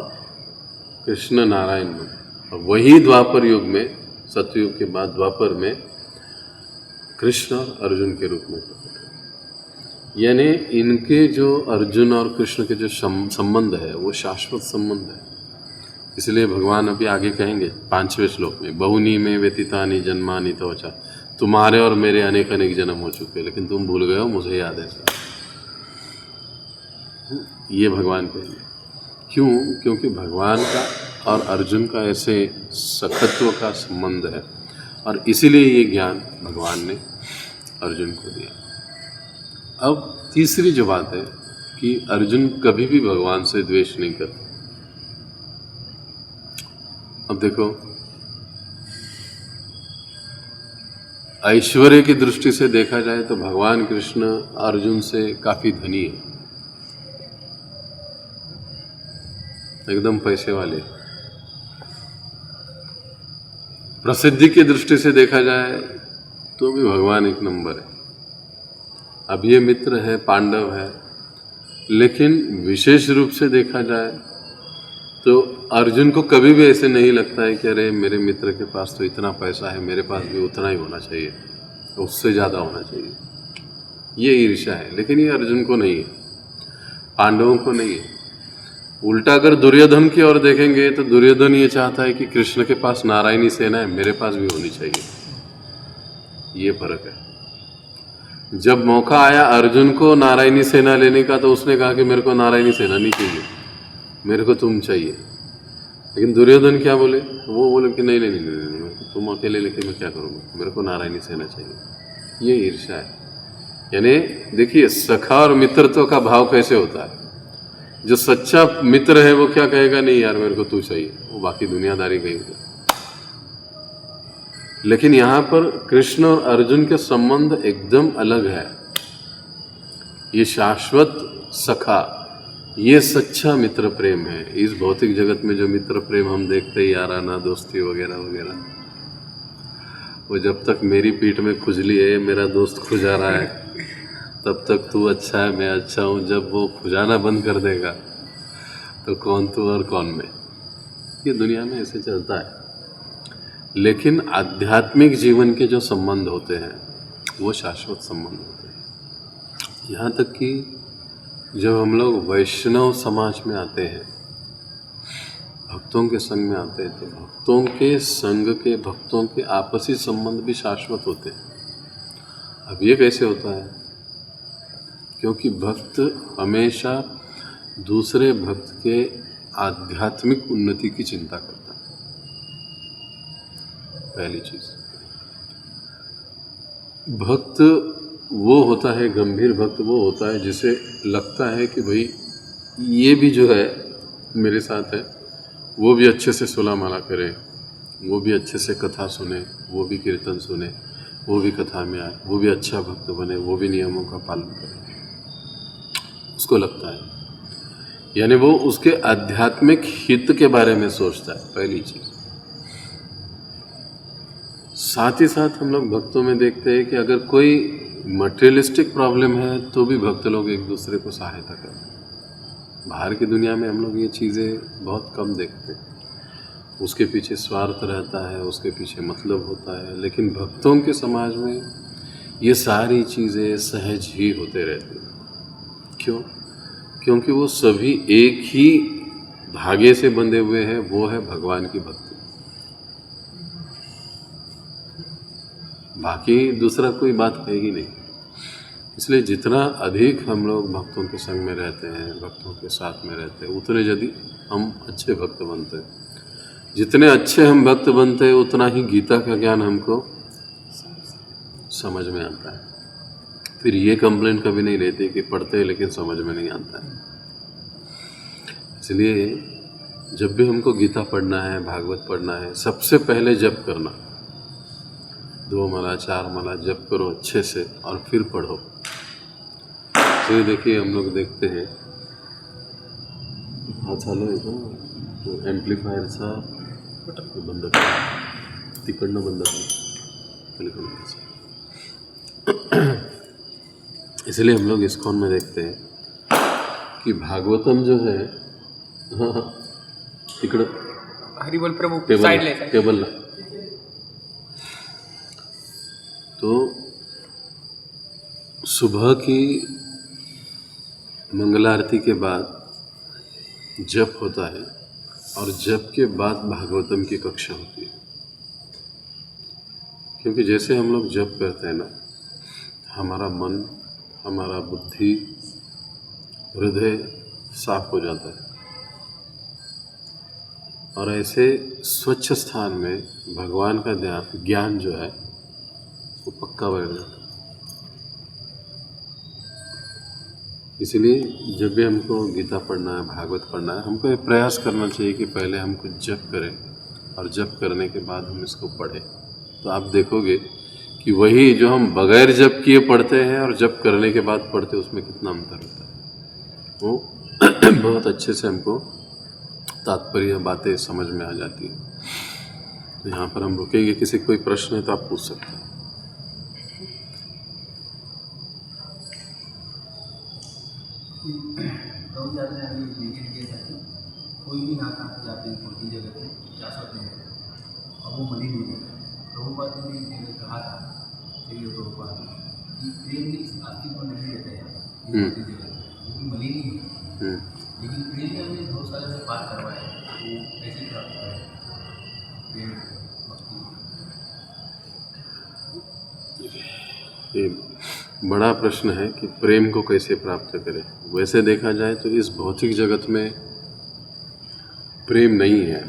कृष्ण नारायण बने, और वही द्वापर युग में, सतयुग के बाद द्वापर में कृष्ण और अर्जुन के रूप में प्रकट। यानी इनके जो अर्जुन और कृष्ण के जो संबंध है वो शाश्वत संबंध है। इसलिए भगवान अभी आगे कहेंगे 5वें श्लोक में, बहुनी में व्यतीतानि जन्मानि तवचा, तुम्हारे और मेरे अनेक अनेक जन्म हो चुके, लेकिन तुम भूल गए हो, मुझे याद है सब। ये भगवान कहेंगे। क्यों? क्योंकि भगवान का और अर्जुन का ऐसे सखत्व का संबंध है, और इसीलिए ये ज्ञान भगवान ने अर्जुन को दिया। अब तीसरी जो बात है कि अर्जुन कभी भी भगवान से द्वेष नहीं करते। अब देखो, ऐश्वर्य की दृष्टि से देखा जाए तो भगवान कृष्ण अर्जुन से काफी धनी है, एकदम पैसे वाले। प्रसिद्धि की दृष्टि से देखा जाए तो भी भगवान एक नंबर है। अब ये मित्र है, पांडव है, लेकिन विशेष रूप से देखा जाए तो अर्जुन को कभी भी ऐसे नहीं लगता है कि अरे मेरे मित्र के पास तो इतना पैसा है, मेरे पास भी उतना ही होना चाहिए, उससे ज़्यादा होना चाहिए। ये ईर्ष्या है, लेकिन ये अर्जुन को नहीं है, पांडवों को नहीं है। उल्टा अगर दुर्योधन की ओर देखेंगे तो दुर्योधन ये चाहता है कि कृष्ण के पास नारायणी सेना है, मेरे पास भी होनी चाहिए। ये फर्क है। जब मौका आया अर्जुन को नारायणी सेना लेने का तो उसने कहा कि मेरे को नारायणी सेना नहीं चाहिए, मेरे को तुम चाहिए। लेकिन दुर्योधन क्या बोले? वो बोले कि नहीं नहीं नहीं, नहीं, नहीं, तुम अकेले लेके मैं क्या करूँगा, मेरे को नारायणी सेना चाहिए। ये ईर्ष्या है। यानी देखिए, सखा और मित्रत्व का भाव कैसे होता है। जो सच्चा मित्र है वो क्या कहेगा, नहीं यार मेरे को तू चाहिए, वो बाकी दुनियादारी गई उधर। लेकिन यहाँ पर कृष्ण और अर्जुन के संबंध एकदम अलग है। ये शाश्वत सखा, ये सच्चा मित्र प्रेम है। इस भौतिक जगत में जो मित्र प्रेम हम देखते हैं, याराना दोस्ती वगैरह वगैरह, वो जब तक मेरी पीठ में खुजली है, मेरा दोस्त खुजा रहा है, तब तक तू अच्छा है मैं अच्छा हूँ। जब वो खुजाना बंद कर देगा तो कौन तू और कौन मैं। ये दुनिया में ऐसे चलता है। लेकिन आध्यात्मिक जीवन के जो संबंध होते हैं वो शाश्वत संबंध होते हैं। यहाँ तक कि जब हम लोग वैष्णव समाज में आते हैं, भक्तों के संग में आते हैं, तो भक्तों के संग के, भक्तों के आपसी संबंध भी शाश्वत होते हैं। अब ये कैसे होता है? क्योंकि भक्त हमेशा दूसरे भक्त के आध्यात्मिक उन्नति की चिंता करता है। पहली चीज, भक्त वो होता है, गंभीर भक्त वो होता है जिसे लगता है कि भाई ये भी जो है मेरे साथ है, वो भी अच्छे से सुला माला करे, वो भी अच्छे से कथा सुने, वो भी कीर्तन सुने, वो भी कथा में आए, वो भी अच्छा भक्त बने, वो भी नियमों का पालन करे। उसको लगता है, यानी वो उसके आध्यात्मिक हित के बारे में सोचता है। पहली चीज। साथ ही साथ हम लोग भक्तों में देखते हैं कि अगर कोई मटेरियलिस्टिक प्रॉब्लम है तो भी भक्त लोग एक दूसरे को सहायता करते हैं। बाहर की दुनिया में हम लोग ये चीज़ें बहुत कम देखते हैं। उसके पीछे स्वार्थ रहता है, उसके पीछे मतलब होता है। लेकिन भक्तों के समाज में ये सारी चीज़ें सहज ही होते रहती हैं। क्यों? क्योंकि वो सभी एक ही धागे से बंधे हुए हैं, वो है भगवान की भक्ति। बाकी दूसरा कोई बात है ही नहीं। इसलिए जितना अधिक हम लोग भक्तों के संग में रहते हैं, भक्तों के साथ में रहते हैं, उतने जल्दी हम अच्छे भक्त बनते हैं। जितने अच्छे हम भक्त बनते हैं उतना ही गीता का ज्ञान हमको समझ में आता है। फिर ये कंप्लेंट कभी नहीं रहती कि पढ़ते हैं लेकिन समझ में नहीं आता है। इसलिए जब भी हमको गीता पढ़ना है, भागवत पढ़ना है, सबसे पहले जप करना, 2 माला 4 माला जप करो अच्छे से और फिर पढ़ो। तो देखिए हम लोग देखते हैं, हाँ चालू आहे का तो एम्प्लीफायरचा बंद कर, तिकडनं बंद कर। बिल्कुल ऐसा। इसलिए हम लोग इस्कॉन में देखते हैं कि भागवतम जो है, हाँ हाँ इकड़ हरिबोल प्रभु टेबल साइड ले साइड। टेबल ला। तो सुबह की मंगला आरती के बाद जप होता है और जप के बाद भागवतम की कक्षा होती है। क्योंकि जैसे हम लोग जप करते हैं ना, हमारा मन, हमारा बुद्धि, हृदय साफ हो जाता है और ऐसे स्वच्छ स्थान में भगवान का ज्ञान जो है वो पक्का बैठ जाता है। इसलिए जब भी हमको गीता पढ़ना है, भागवत पढ़ना है, हमको ये प्रयास करना चाहिए कि पहले हम कुछ जप करें और जप करने के बाद हम इसको पढ़ें। तो आप देखोगे कि वही जो हम बगैर जप किए पढ़ते हैं और जप करने के बाद पढ़ते हैं, उसमें कितना अंतर होता है। वो बहुत अच्छे से हमको तात्पर्य बातें समझ में आ जाती है। तो यहाँ पर हम रुकेंगे। किसी कोई प्रश्न है तो आप पूछ सकते हैं। कोई भी नाता जाते छोटी जगह पे जा सकते हैं और वो मलिन हो जाता है। प्रभुपाद ने भी कहा था, प्रभुपाद कि प्रेम की अस्तित्व नहीं रहता है छोटी जगह क्योंकि मलिन ही है। लेकिन प्रेम ने हमें बहुत सारे से पार करवाया है। वो कैसे प्राप्त करें प्रेम भक्ति? ये बड़ा प्रश्न है कि प्रेम को कैसे प्राप्त करें। वैसे देखा जाए तो इस भौतिक जगत में प्रेम नहीं है।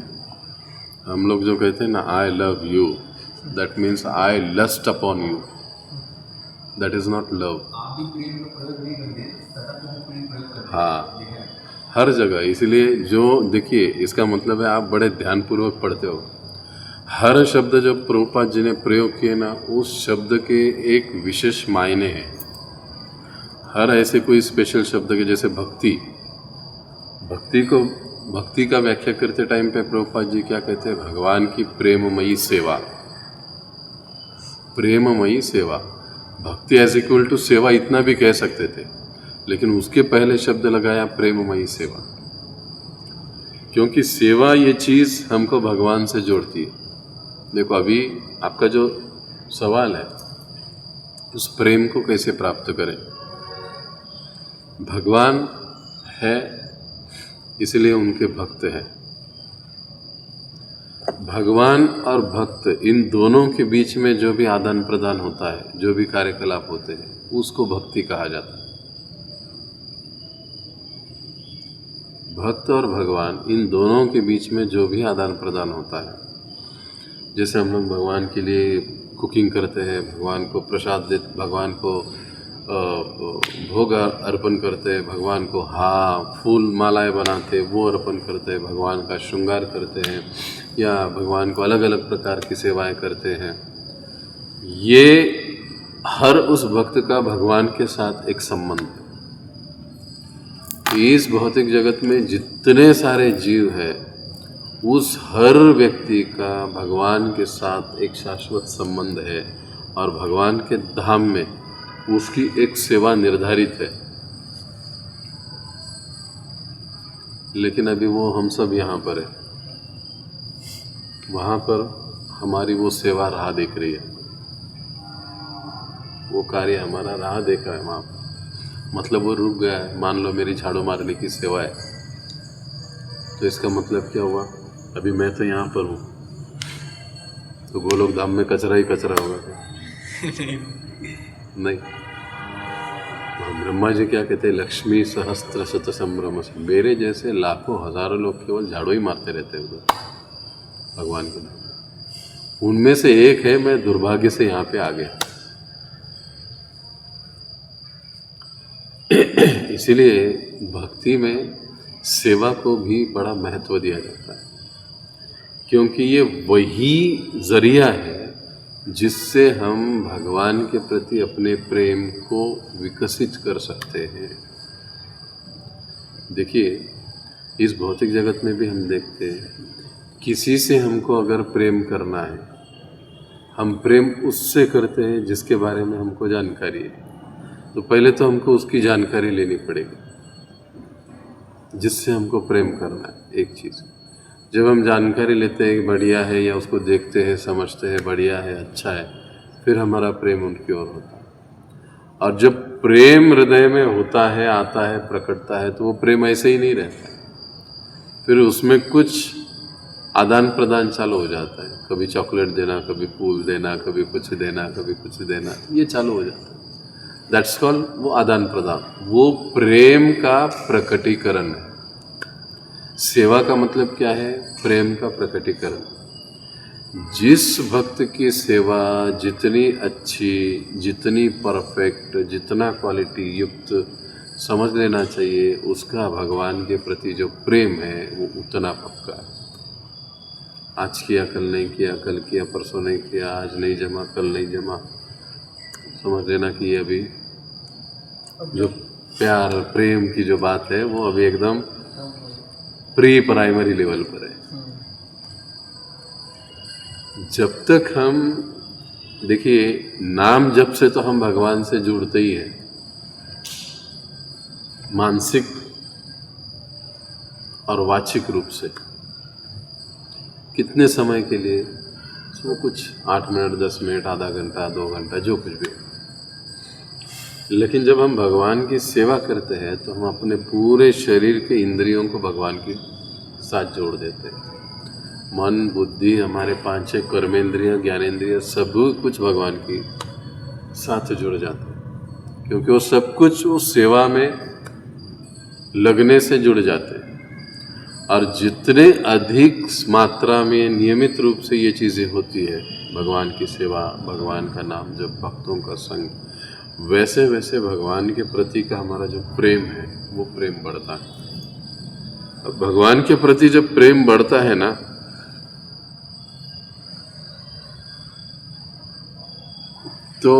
हम लोग जो कहते हैं ना, I love you, that means I lust upon you, that is not love. आप भी प्रेम का प्रयोग नहीं करते, तथा तो प्रेम प्रयोग करते हैं। हाँ, हर जगह। इसलिए जो देखिए, इसका मतलब है आप बड़े ध्यानपूर्वक पढ़ते हो। हर शब्द जो प्रभुपाद जी ने प्रयोग किए ना, उस शब्द के एक विशेष मायने हैं। हर ऐसे कोई स्पेशल शब्द के, जैसे भक्ति, भक्ति का व्याख्या करते टाइम पे प्रभुपाद जी क्या कहते हैं? भगवान की प्रेममयी सेवा। प्रेममयी सेवा, भक्ति एज इक्वल टू सेवा, इतना भी कह सकते थे, लेकिन उसके पहले शब्द लगाया प्रेममयी सेवा, क्योंकि सेवा ये चीज़ हमको भगवान से जोड़ती है। देखो, अभी आपका जो सवाल है, उस प्रेम को कैसे प्राप्त करें? भगवान है इसलिए उनके भक्त हैं। भगवान और भक्त, इन दोनों के बीच में जो भी आदान प्रदान होता है, जो भी कार्यकलाप होते हैं, उसको भक्ति कहा जाता है। भक्त और भगवान, इन दोनों के बीच में जो भी आदान प्रदान होता है, जैसे हम लोग भगवान के लिए कुकिंग करते हैं, भगवान को प्रसाद देते, भगवान को भोग अर्पण करते हैं, भगवान को फूल मालाएं बनाते, वो अर्पण करते हैं, भगवान का श्रृंगार करते हैं, या भगवान को अलग अलग प्रकार की सेवाएं करते हैं। ये हर उस भक्त का भगवान के साथ एक संबंध है। इस भौतिक जगत में जितने सारे जीव है, उस हर व्यक्ति का भगवान के साथ एक शाश्वत संबंध है और भगवान के धाम में उसकी एक सेवा निर्धारित है। लेकिन अभी वो हम सब यहाँ पर है, वहाँ पर हमारी वो सेवा राह देख रही है, वो कार्य हमारा राह देख रहा है वहाँ पर। मतलब वो रुक गया है। मान लो मेरी झाड़ू मारने की सेवा है, तो इसका मतलब क्या हुआ? अभी मैं तो यहाँ पर हूँ, तो गोलोक धाम में कचरा ही कचरा होगा क्या? नहीं। ब्रह्मा जी क्या कहते हैं? लक्ष्मी सहस्त्र शत संभ्रम। मेरे जैसे लाखों हजारों लोग केवल झाड़ू ही मारते रहते हैं उधर भगवान के नाम। उनमें से एक है, मैं दुर्भाग्य से यहाँ पे आ गया। इसीलिए भक्ति में सेवा को भी बड़ा महत्व दिया जाता है, क्योंकि ये वही जरिया है जिससे हम भगवान के प्रति अपने प्रेम को विकसित कर सकते हैं। देखिए, इस भौतिक जगत में भी हम देखते हैं, किसी से हमको अगर प्रेम करना है हम प्रेम उससे करते हैं जिसके बारे में हमको जानकारी है। तो पहले तो हमको उसकी जानकारी लेनी पड़ेगी जिससे हमको प्रेम करना है। एक चीज़, जब हम जानकारी लेते हैं कि बढ़िया है या उसको देखते हैं समझते हैं बढ़िया है अच्छा है, फिर हमारा प्रेम उनकी ओर होता है। और जब प्रेम हृदय में होता है, आता है, प्रकटता है, तो वो प्रेम ऐसे ही नहीं रहता है, फिर उसमें कुछ आदान प्रदान चालू हो जाता है। कभी चॉकलेट देना, कभी फूल देना, कभी कुछ देना, कभी कुछ देना, ये चालू हो जाता है। दैट्स कॉल्ड वो आदान प्रदान, वो प्रेम का प्रकटीकरण है। सेवा का मतलब क्या है? प्रेम का प्रकटीकरण। जिस भक्त की सेवा जितनी अच्छी, जितनी परफेक्ट, जितना क्वालिटी युक्त समझ लेना चाहिए, उसका भगवान के प्रति जो प्रेम है वो उतना पक्का है। आज किया कल नहीं किया, कल किया परसों नहीं किया, आज नहीं जमा कल नहीं जमा, समझ लेना कि ये अभी जो प्यार प्रेम की जो बात है वो अभी एकदम प्री प्राइमरी लेवल पर है। जब तक हम देखिए नाम जप से तो हम भगवान से जुड़ते ही हैं, मानसिक और वाचिक रूप से। कितने समय के लिए? वो कुछ 8 मिनट, 10 मिनट, आधा घंटा, 2 घंटा, जो कुछ भी। लेकिन जब हम भगवान की सेवा करते हैं तो हम अपने पूरे शरीर के इंद्रियों को भगवान के साथ जोड़ देते हैं। मन, बुद्धि, हमारे 5-6 कर्मेंद्रिय, ज्ञानेंद्रिय, सब कुछ भगवान के साथ जुड़ जाते हैं, क्योंकि वो सब कुछ उस सेवा में लगने से जुड़ जाते हैं। और जितने अधिक मात्रा में नियमित रूप से ये चीज़ें होती है, भगवान की सेवा, भगवान का नाम जब, भक्तों का संग, वैसे वैसे भगवान के प्रति का हमारा जो प्रेम है वो प्रेम बढ़ता है। अब भगवान के प्रति जब प्रेम बढ़ता है ना, तो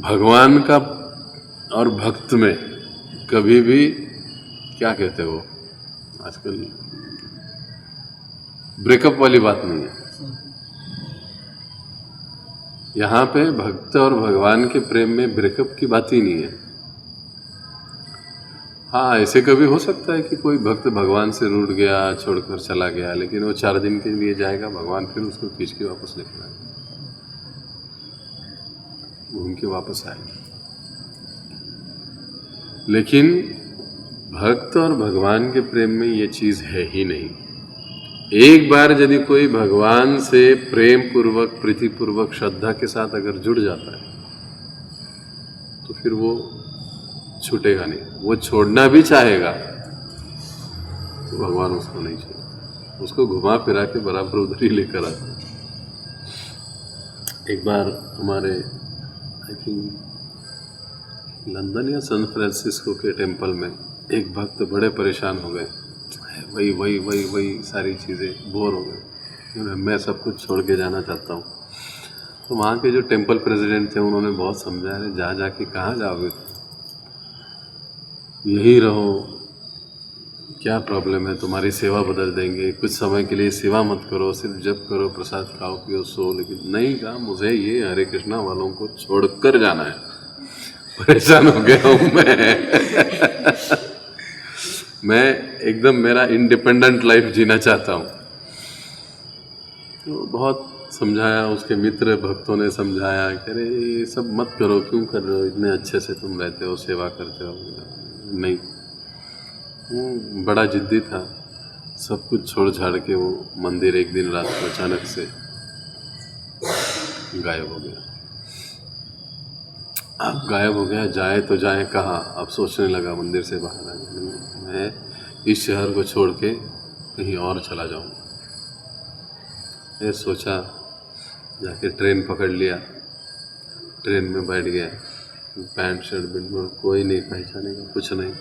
भगवान का और भक्त में कभी भी क्या कहते हो आजकल ब्रेकअप वाली बात नहीं है। यहाँ पे भक्त और भगवान के प्रेम में ब्रेकअप की बात ही नहीं है। हाँ, ऐसे कभी हो सकता है कि कोई भक्त भगवान से रूठ गया, छोड़कर चला गया, लेकिन वो 4 दिन के लिए जाएगा, भगवान फिर उसको खींच के वापस लेकर आएगा, घूम के वापस आएगा। लेकिन भक्त और भगवान के प्रेम में ये चीज़ है ही नहीं। एक बार यदि कोई भगवान से प्रेम पूर्वक, प्रीति पूर्वक, श्रद्धा के साथ अगर जुड़ जाता है तो फिर वो छूटेगा नहीं। वो छोड़ना भी चाहेगा तो भगवान उसको नहीं छोड़ेगा, उसको घुमा फिरा के बराबर उधर ही लेकर आता है। एक बार हमारे आई थिंक लंदन या सैन फ्रांसिस्को के टेम्पल में एक भक्त बड़े परेशान हो गए। वही सारी चीज़ें, बोर हो गए, मैं सब कुछ छोड़ के जाना चाहता हूँ। तो वहाँ के जो टेम्पल प्रेसिडेंट थे उन्होंने बहुत समझाया, अरे जा के कहाँ जाओगे, यहीं रहो, क्या प्रॉब्लम है, तुम्हारी सेवा बदल देंगे, कुछ समय के लिए सेवा मत करो, सिर्फ जप करो, प्रसाद खाओ पियो सो। लेकिन नहीं कहा, मुझे ये हरे कृष्णा वालों को छोड़कर जाना है, परेशान हो गया हूँ मैं एकदम मेरा इंडिपेंडेंट लाइफ जीना चाहता हूँ। तो बहुत समझाया, उसके मित्र भक्तों ने समझाया कि अरे ये सब मत करो, क्यों कर रहे हो, इतने अच्छे से तुम रहते हो, सेवा करते हो। नहीं, वो बड़ा जिद्दी था, सब कुछ छोड़ छाड़ के वो मंदिर एक दिन रात को अचानक से गायब हो गया। अब गायब हो गया, जाए तो जाए कहाँ। अब सोचने लगा मंदिर से बाहर आ गया, मैं इस शहर को छोड़ के कहीं और चला जाऊँ। ये सोचा, जाके ट्रेन पकड़ लिया, ट्रेन में बैठ गया, पैंट शर्ट बिल्कुल कोई नहीं पहचानेगा, कुछ नहीं,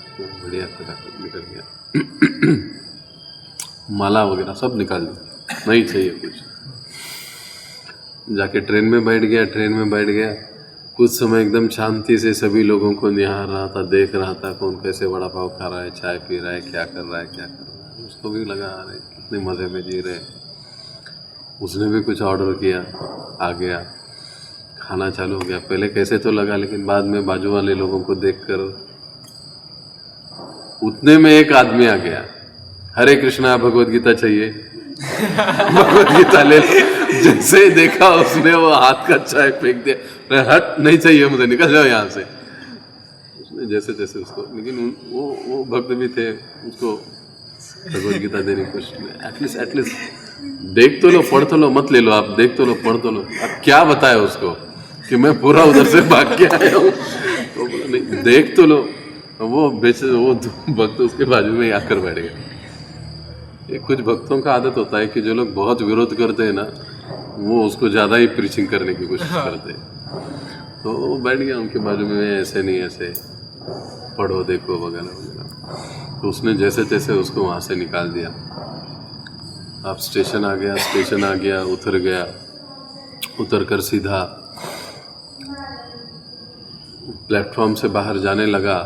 बढ़िया फटाफट निकल गया। माला वगैरह सब निकाल दिया, नहीं चाहिए कुछ। जाके ट्रेन में बैठ गया। कुछ समय एकदम शांति से सभी लोगों को निहार रहा था, देख रहा था, कौन कैसे वड़ा पाव खा रहा है, चाय पी रहा है, क्या कर रहा है। उसको भी लगा अरे कितने मज़े में जी रहे। उसने भी कुछ ऑर्डर किया, आ गया, खाना चालू हो गया। पहले कैसे तो लगा, लेकिन बाद में बाजू वाले लोगों को देखकर उतने में एक आदमी आ गया, हरे कृष्णा भगवत गीता चाहिए, भगवत गीता ले लो। जैसे ही देखा उसने वो हाथ का चाय फेंक दिया, अरे हट, नहीं चाहिए मुझे, निकल जाओ यहाँ से। उसने जैसे तैसे उसको, लेकिन वो भक्त भी थे, उसको भगवत गीता देने की कोशिश, एटलीस्ट देख तो लो, पढ़ तो लो, मत ले लो आप, देख तो लो, पढ़ तो लो। अब क्या बताया उसको कि मैं पूरा उधर से भाग के आया हूँ, तो बोला नहीं, देख तो लो। वो भक्त उसके बाजू में ही आकर बैठ गया। ये कुछ भक्तों का आदत होता है कि जो लोग बहुत विरोध करते हैं ना, वो उसको ज़्यादा ही प्रीचिंग करने की कोशिश करते हैं। तो वो बैठ गया उनके बाजू में, ऐसे नहीं ऐसे, पढ़ो देखो वगैरह वगैरह। तो उसने जैसे तैसे उसको वहाँ से निकाल दिया। अब स्टेशन आ गया, उतर गया, उतर कर सीधा प्लेटफॉर्म से बाहर जाने लगा,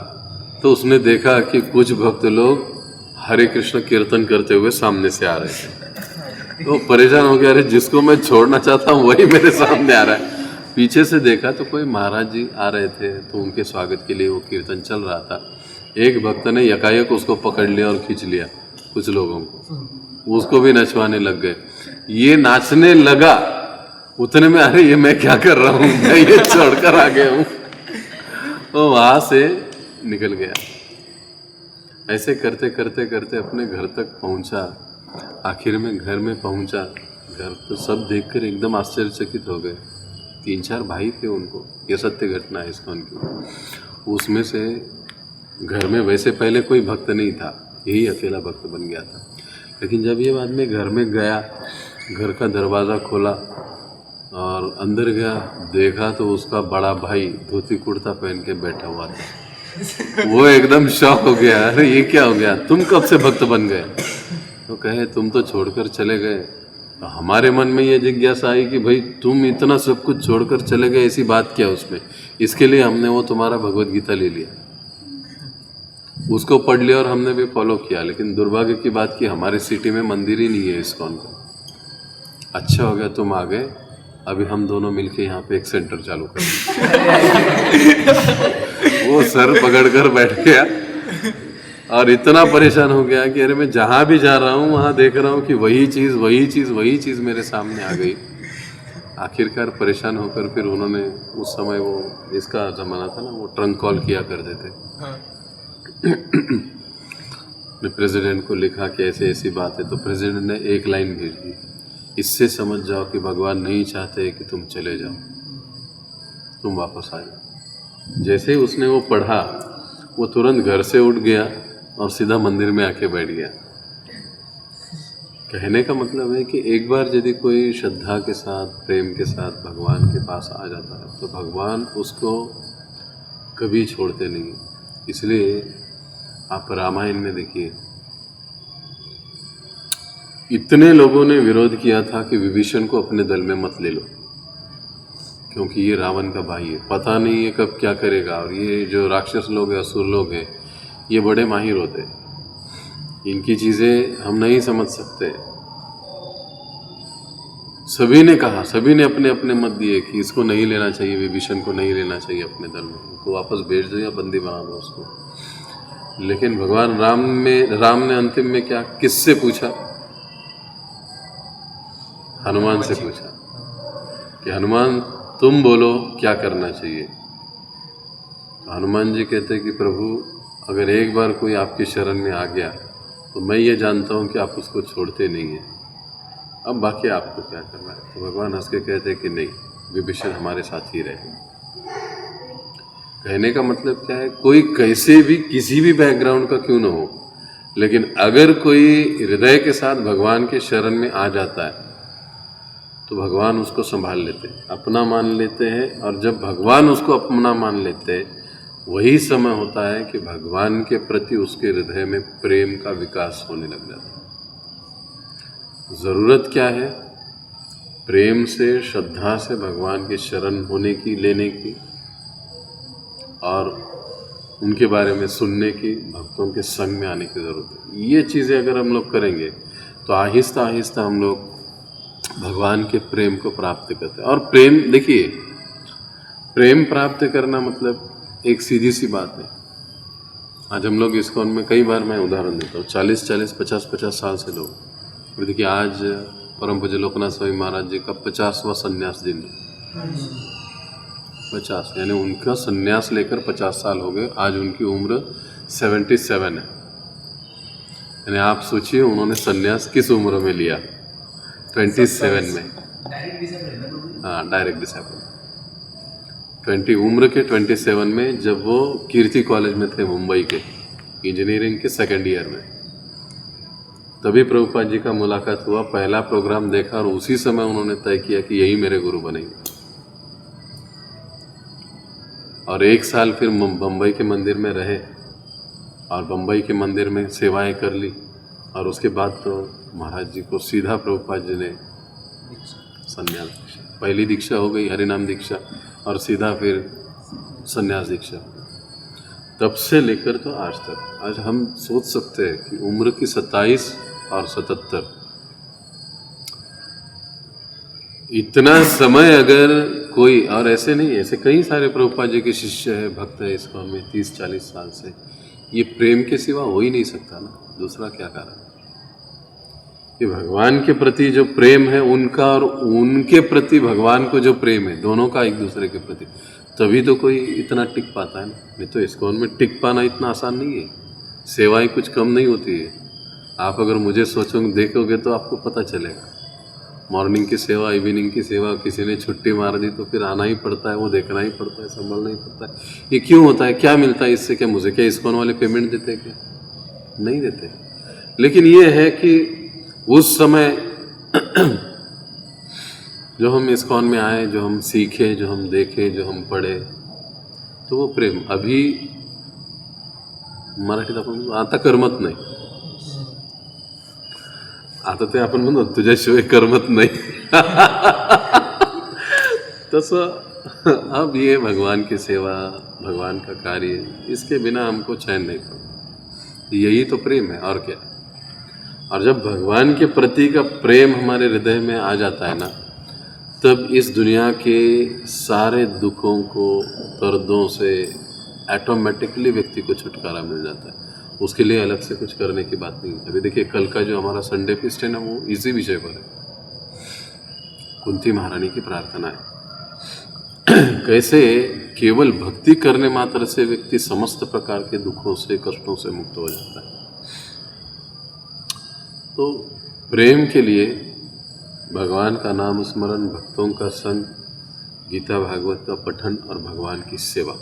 तो उसने देखा कि कुछ भक्त लोग हरे कृष्ण कीर्तन करते हुए सामने से आ रहे थे। तो परेशान हो गया, अरे जिसको मैं छोड़ना चाहता हूँ वही मेरे सामने आ रहा है। पीछे से देखा तो कोई महाराज जी आ रहे थे, तो उनके स्वागत के लिए वो कीर्तन चल रहा था। एक भक्त ने यकायक उसको पकड़ लिया और खींच लिया कुछ लोगों को, उसको भी नचवाने लग गए। ये नाचने लगा, उतने में अरे ये मैं क्या कर रहा हूँ, मैं ये छोड़कर आ गया हूँ, तो वहां से निकल गया। ऐसे करते करते करते अपने घर तक पहुंचा। आखिर में घर में पहुंचा, घर तो सब देखकर एकदम आश्चर्यचकित हो गए। 3-4 भाई थे उनको, ये सत्य घटना है इसको उनकी। उसमें से घर में वैसे पहले कोई भक्त नहीं था, यही अकेला भक्त बन गया था। लेकिन जब ये आदमी घर में गया, घर का दरवाज़ा खोला और अंदर गया, देखा तो उसका बड़ा भाई धोती कुर्ता पहन के बैठा हुआ था। वो एकदम शॉक हो गया, अरे ये क्या हो गया, तुम कब से भक्त बन गए? तो कहे तुम तो छोड़कर चले गए। तो हमारे मन में ये जिज्ञासा आई कि भाई तुम इतना सब कुछ छोड़कर चले गए, ऐसी बात क्या उसमें? इसके लिए हमने वो तुम्हारा भगवत गीता ले लिया, उसको पढ़ लिया और हमने भी फॉलो किया। लेकिन दुर्भाग्य की बात कि हमारी सिटी में मंदिर ही नहीं है इस्कॉन का। अच्छा हो गया तुम आ गए, अभी हम दोनों मिलके यहाँ पे एक सेंटर चालू करेंगे। वो सर पकड़कर बैठ गया और इतना परेशान हो गया कि अरे मैं जहाँ भी जा रहा हूँ वहाँ देख रहा हूँ कि वही चीज़ मेरे सामने आ गई। आखिरकार परेशान होकर फिर उन्होंने, उस समय वो इसका ज़माना था ना, वो ट्रंक कॉल किया करते थे। ने प्रेसिडेंट को लिखा कि ऐसे ऐसी बात है, तो प्रेसिडेंट ने एक लाइन भेज दी, इससे समझ जाओ कि भगवान नहीं चाहते कि तुम चले जाओ, तुम वापस आ जाओ। जैसे ही उसने वो पढ़ा, वो तुरंत घर से उठ गया और सीधा मंदिर में आके बैठ गया। कहने का मतलब है कि एक बार यदि कोई श्रद्धा के साथ, प्रेम के साथ भगवान के पास आ जाता है, तो भगवान उसको कभी छोड़ते नहीं। इसलिए आप रामायण में देखिए, इतने लोगों ने विरोध किया था कि विभीषण को अपने दल में मत ले लो, क्योंकि ये रावण का भाई है, पता नहीं ये कब क्या करेगा। और ये जो राक्षस लोग हैं, असुर लोग हैं, ये बड़े माहिर होते हैं, इनकी चीज़ें हम नहीं समझ सकते। सभी ने कहा, सभी ने अपने अपने मत दिए कि इसको नहीं लेना चाहिए, विभीषण को नहीं लेना चाहिए अपने दल में, उनको वापस भेज दो या बंदी बना दो उसको। लेकिन भगवान राम ने अंतिम में क्या, किससे पूछा? हनुमान से पूछा कि हनुमान तुम बोलो क्या करना चाहिए। तो हनुमान जी कहते कि प्रभु, अगर एक बार कोई आपकी शरण में आ गया तो मैं ये जानता हूँ कि आप उसको छोड़ते नहीं हैं, अब बाकी आपको क्या करना है। तो भगवान हंस के कहते कि नहीं, विभीषण हमारे साथ ही रहे। कहने का मतलब क्या है, कोई कैसे भी, किसी भी बैकग्राउंड का क्यों ना हो, लेकिन अगर कोई हृदय के साथ भगवान के शरण में आ जाता है तो भगवान उसको संभाल लेते हैं, अपना मान लेते हैं। और जब भगवान उसको अपना मान लेते हैं, वही समय होता है कि भगवान के प्रति उसके हृदय में प्रेम का विकास होने लग जाता है। ज़रूरत क्या है? प्रेम से, श्रद्धा से भगवान की शरण होने की, लेने की, और उनके बारे में सुनने की, भक्तों के संग में आने की ज़रूरत है। ये चीज़ें अगर हम लोग करेंगे तो आहिस्ता आहिस्ता हम लोग भगवान के प्रेम को प्राप्त करते हैं। और प्रेम देखिए, प्रेम प्राप्त करना मतलब एक सीधी सी बात है। आज हम लोग इस्कॉन में कई बार मैं उदाहरण देता हूँ, 40-40, 50-50 साल से लोग, अभी देखिए आज परम पूज्य लोकनाथ स्वामी महाराज जी का 50वां संन्यास दिन है। 50 यानी उनका संन्यास लेकर 50 साल हो गए। आज उनकी उम्र 77 है। यानी आप सोचिए उन्होंने संन्यास किस उम्र में लिया? 27 में। डायरेक्ट डिसेबल है ना प्रभु? हाँ, डायरेक्ट डिसेबल। 20 उम्र के 27 में, जब वो कीर्ति कॉलेज में थे मुंबई के, इंजीनियरिंग के सेकेंड ईयर में, तभी प्रभुपाद जी का मुलाकात हुआ, पहला प्रोग्राम देखा और उसी समय उन्होंने तय किया कि यही मेरे गुरु बनेंगे। और 1 साल फिर बम्बई के मंदिर में रहे और बम्बई के मंदिर में सेवाएं कर ली। और उसके बाद तो महाराज जी को सीधा प्रभुपाद जी ने संन्यास दीक्षा, पहली दीक्षा हो गई हरिनाम दीक्षा और सीधा फिर संन्यास दीक्षा। तब से लेकर तो आज तक, आज हम सोच सकते हैं कि उम्र की 27 और 77, इतना समय अगर कोई, और ऐसे नहीं, ऐसे कई सारे प्रभुपाद जी के शिष्य है, भक्त है इस्कॉन में 30-40 साल से, ये प्रेम के सिवा हो ही नहीं सकता ना। दूसरा क्या कारण? कि भगवान के प्रति जो प्रेम है उनका और उनके प्रति भगवान को जो प्रेम है, दोनों का एक दूसरे के प्रति, तभी तो कोई इतना टिक पाता है ना। नहीं तो इस्कॉन में टिक पाना इतना आसान नहीं है। सेवाएं कुछ कम नहीं होती है। आप अगर मुझे सोचोगे, देखोगे तो आपको पता चलेगा। मॉर्निंग की सेवा, इवनिंग की सेवा, किसी ने छुट्टी मार दी तो फिर आना ही पड़ता है, वो देखना ही पड़ता है, संभालना ही पड़ता है। ये क्यों होता है? क्या मिलता है इससे? क्या मुझे, क्या इस्कॉन वाले पेमेंट देते हैं? क्या नहीं देते। लेकिन ये है कि उस समय जो हम इस्कॉन में आए, जो हम सीखे, जो हम देखे, जो हम पढ़े, तो वो प्रेम अभी मराठीत आपण आता करमत नाही, आता ते आपण म्हणतो तुझ्याशिवाय करमत नाही तसं अब ये भगवान की सेवा, भगवान का कार्य, इसके बिना हमको चैन नहीं पड़ता। यही तो प्रेम है, और क्या। और जब भगवान के प्रति का प्रेम हमारे हृदय में आ जाता है ना, तब इस दुनिया के सारे दुखों को, दर्दों से ऑटोमेटिकली व्यक्ति को छुटकारा मिल जाता है। उसके लिए अलग से कुछ करने की बात नहीं है। अभी देखिए कल का जो हमारा संडे फीस्ट है ना, वो इसी विषय पर है। कुंती महारानी की प्रार्थना है कैसे केवल भक्ति करने मात्र से व्यक्ति समस्त प्रकार के दुखों से, कष्टों से मुक्त हो जाता है। तो प्रेम के लिए भगवान का नाम स्मरण, भक्तों का संग, गीता भागवत का पठन और भगवान की सेवा,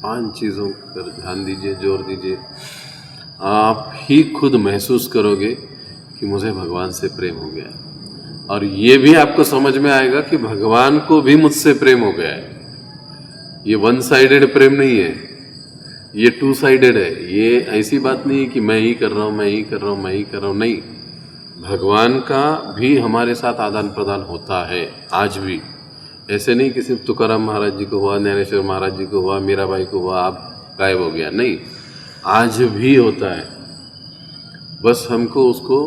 5 चीज़ों पर ध्यान दीजिए, जोर दीजिए। आप ही खुद महसूस करोगे कि मुझे भगवान से प्रेम हो गया है। और ये भी आपको समझ में आएगा कि भगवान को भी मुझसे प्रेम हो गया है। ये 1 साइडेड प्रेम नहीं है, ये 2 साइडेड है। ये ऐसी बात नहीं है कि मैं ही कर रहा हूँ, मैं ही कर रहा हूँ, मैं ही कर रहा हूँ, नहीं। भगवान का भी हमारे साथ आदान प्रदान होता है आज भी। ऐसे नहीं कि सिर्फ तुकाराम महाराज जी को हुआ, ज्ञानेश्वर महाराज जी को हुआ, मीराबाई को हुआ, आप गायब हो गया, नहीं, आज भी होता है। बस हमको उसको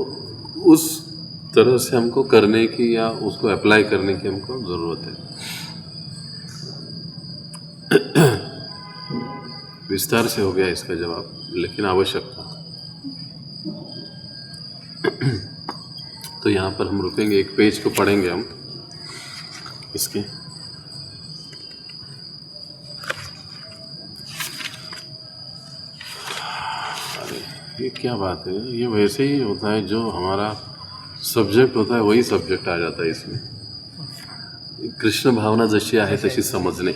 उस तरह से हमको करने की या उसको अप्लाई करने की हमको ज़रूरत है। विस्तार से हो गया इसका जवाब, लेकिन आवश्यकता। तो यहाँ पर हम रुकेंगे, एक पेज को पढ़ेंगे हम इसके। अरे ये क्या बात है, ये वैसे ही होता है, जो हमारा सब्जेक्ट होता है वही सब्जेक्ट आ जाता है इसमें। कृष्ण भावना जशी आहे तशी समजणे।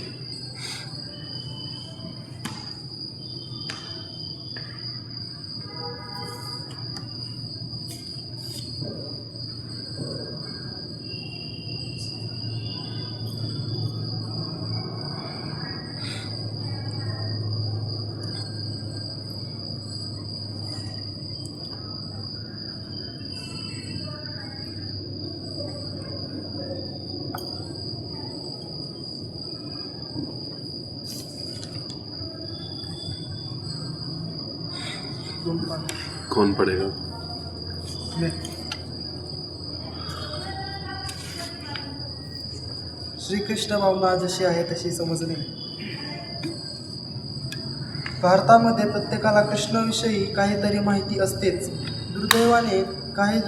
कौन पढ़ेगा? श्रीकृष्ण भावना जशी आहे तशी समजणे. भारतामध्ये प्रत्येकाला कृष्णाविषयी काहीतरी माहिती असतेच. दुर्दैवाने काही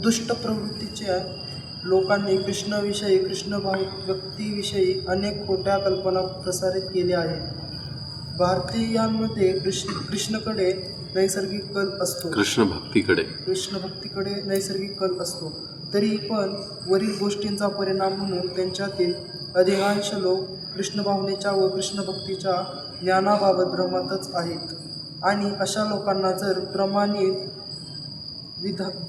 दुष्ट प्रवृत्तीच्या लोकांनी कृष्णाविषयी व्यक्तीविषयी अनेक खोट्या कल्पना प्रसारित केल्या आहेत. भारतीयांमध्ये कृष्णकडे नैसर्गिक कल असतो. कृष्ण भक्तीकडे नैसर्गिक कल असतो. तरी पण वरील गोष्टींचा परिणाम म्हणून त्यांच्यातील अधिकांश लोक कृष्ण भावनेच्या व कृष्ण भक्तीच्या ज्ञानाबाबत भ्रमातच आहेत. आणि अशा लोकांना जर प्रमाणित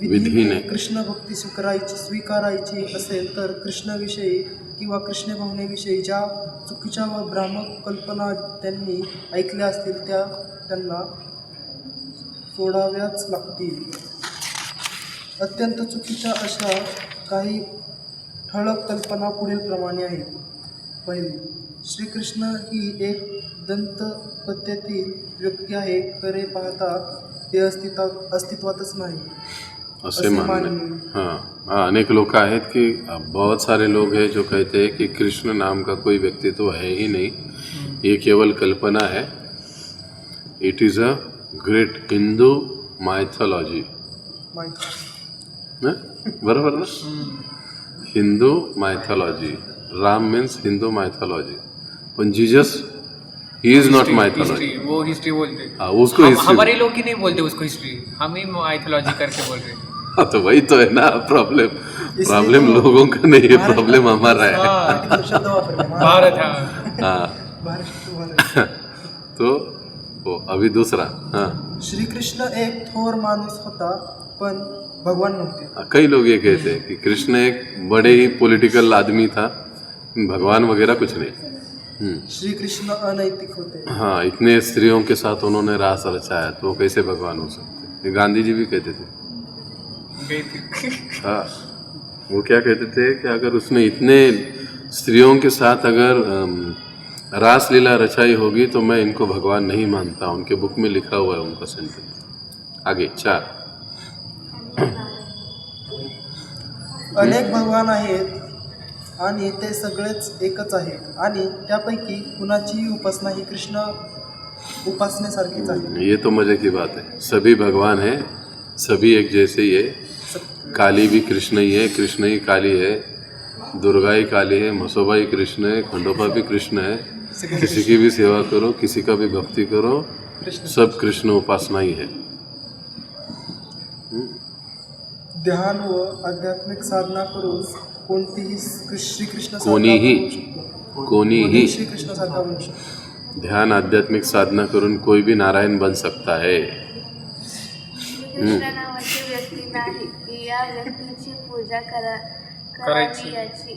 विधीने कृष्ण भक्ती स्वीकारायची असेल तर कृष्णाविषयी किंवा कृष्ण भावनेविषयी ज्या चुकीच्या व भ्रामक कल्पना त्यांनी ऐकल्या असतील त्या त्यांना सोडाव्याच लागतील. अत्यंत चुकीच्या अशा काही ठळक कल्पना पुढील प्रमाणे आहेत. पहिली, श्रीकृष्ण ही एक दंतकथेतील व्यक्ती आहे. खरे पाहता ते अस्तित्वातच नाही असे मानने. हाँ, अनेक लोग आहेत कि बहुत सारे लोग हैं जो कहते हैं कि कृष्ण नाम का कोई व्यक्तित्व है ही नहीं, ये केवल कल्पना है. It is a great Hindu mythology. बरोबर ना? Hindu mythology. Ram means Hindu mythology. पण Jesus he is not mythology. वो हिस्ट्री बोलते हैं. हाँ, उसको हिस्ट्री. हमारे लोग ही नहीं बोलते उसको हिस्ट्री, हम ही माइथोलॉजी करके बोल रहे हैं. हाँ, तो वही तो है ना प्रॉब्लम लोगों का नहीं है, प्रॉब्लम हमारा है. भारत. हाँ, तो वो अभी दूसरा. हाँ, श्रीकृष्ण एक थोर माणूस होता पण भगवान नव्हते. कई लोग ये कहते हैं कि कृष्ण एक बड़े ही पॉलिटिकल आदमी था, भगवान वगैरह कुछ नहीं. श्रीकृष्ण अनैतिक होते. हाँ, इतने स्त्रियों के साथ उन्होंने रास रचाया तो वो कैसे भगवान हो सकते? ये गांधी जी भी कहते थे. हाँ, वो क्या कहते थे कि अगर उसने इतने स्त्रियों के साथ अगर रास लीला रचाई होगी तो मैं इनको भगवान नहीं मानता. उनके बुक में लिखा हुआ है उनका सेंटेंस. आगे 4. अनेक भगवान आहेत आणि ते सगळेच एकच आहेत आणि त्यापैकी कुणाचीही उपासना ही कृष्ण उपासनेसारखीच आहे. ये तो मजे की बात है. सभी भगवान है, सभी एक जैसे ही है. काली भी कृष्ण ही है, कृष्ण ही काली है, दुर्गा ही काली है, मसोबा ही कृष्ण है, खंडोबा भी कृष्ण है. किसी की भी सेवा करो, किसी का भी भक्ति करो, सब कृष्ण उपासना ही है. ध्यान व आध्यात्मिक साधना करून कोणतीही श्रीकृष्ण कोणीही श्रीकृष्ण साधना बनू शकतो. ध्यान आध्यात्मिक साधना करून कोई भी नारायण बन सकता है. कृष्ण नावाची व्यक्ती नाही की या व्यक्तीची पूजा करावी याची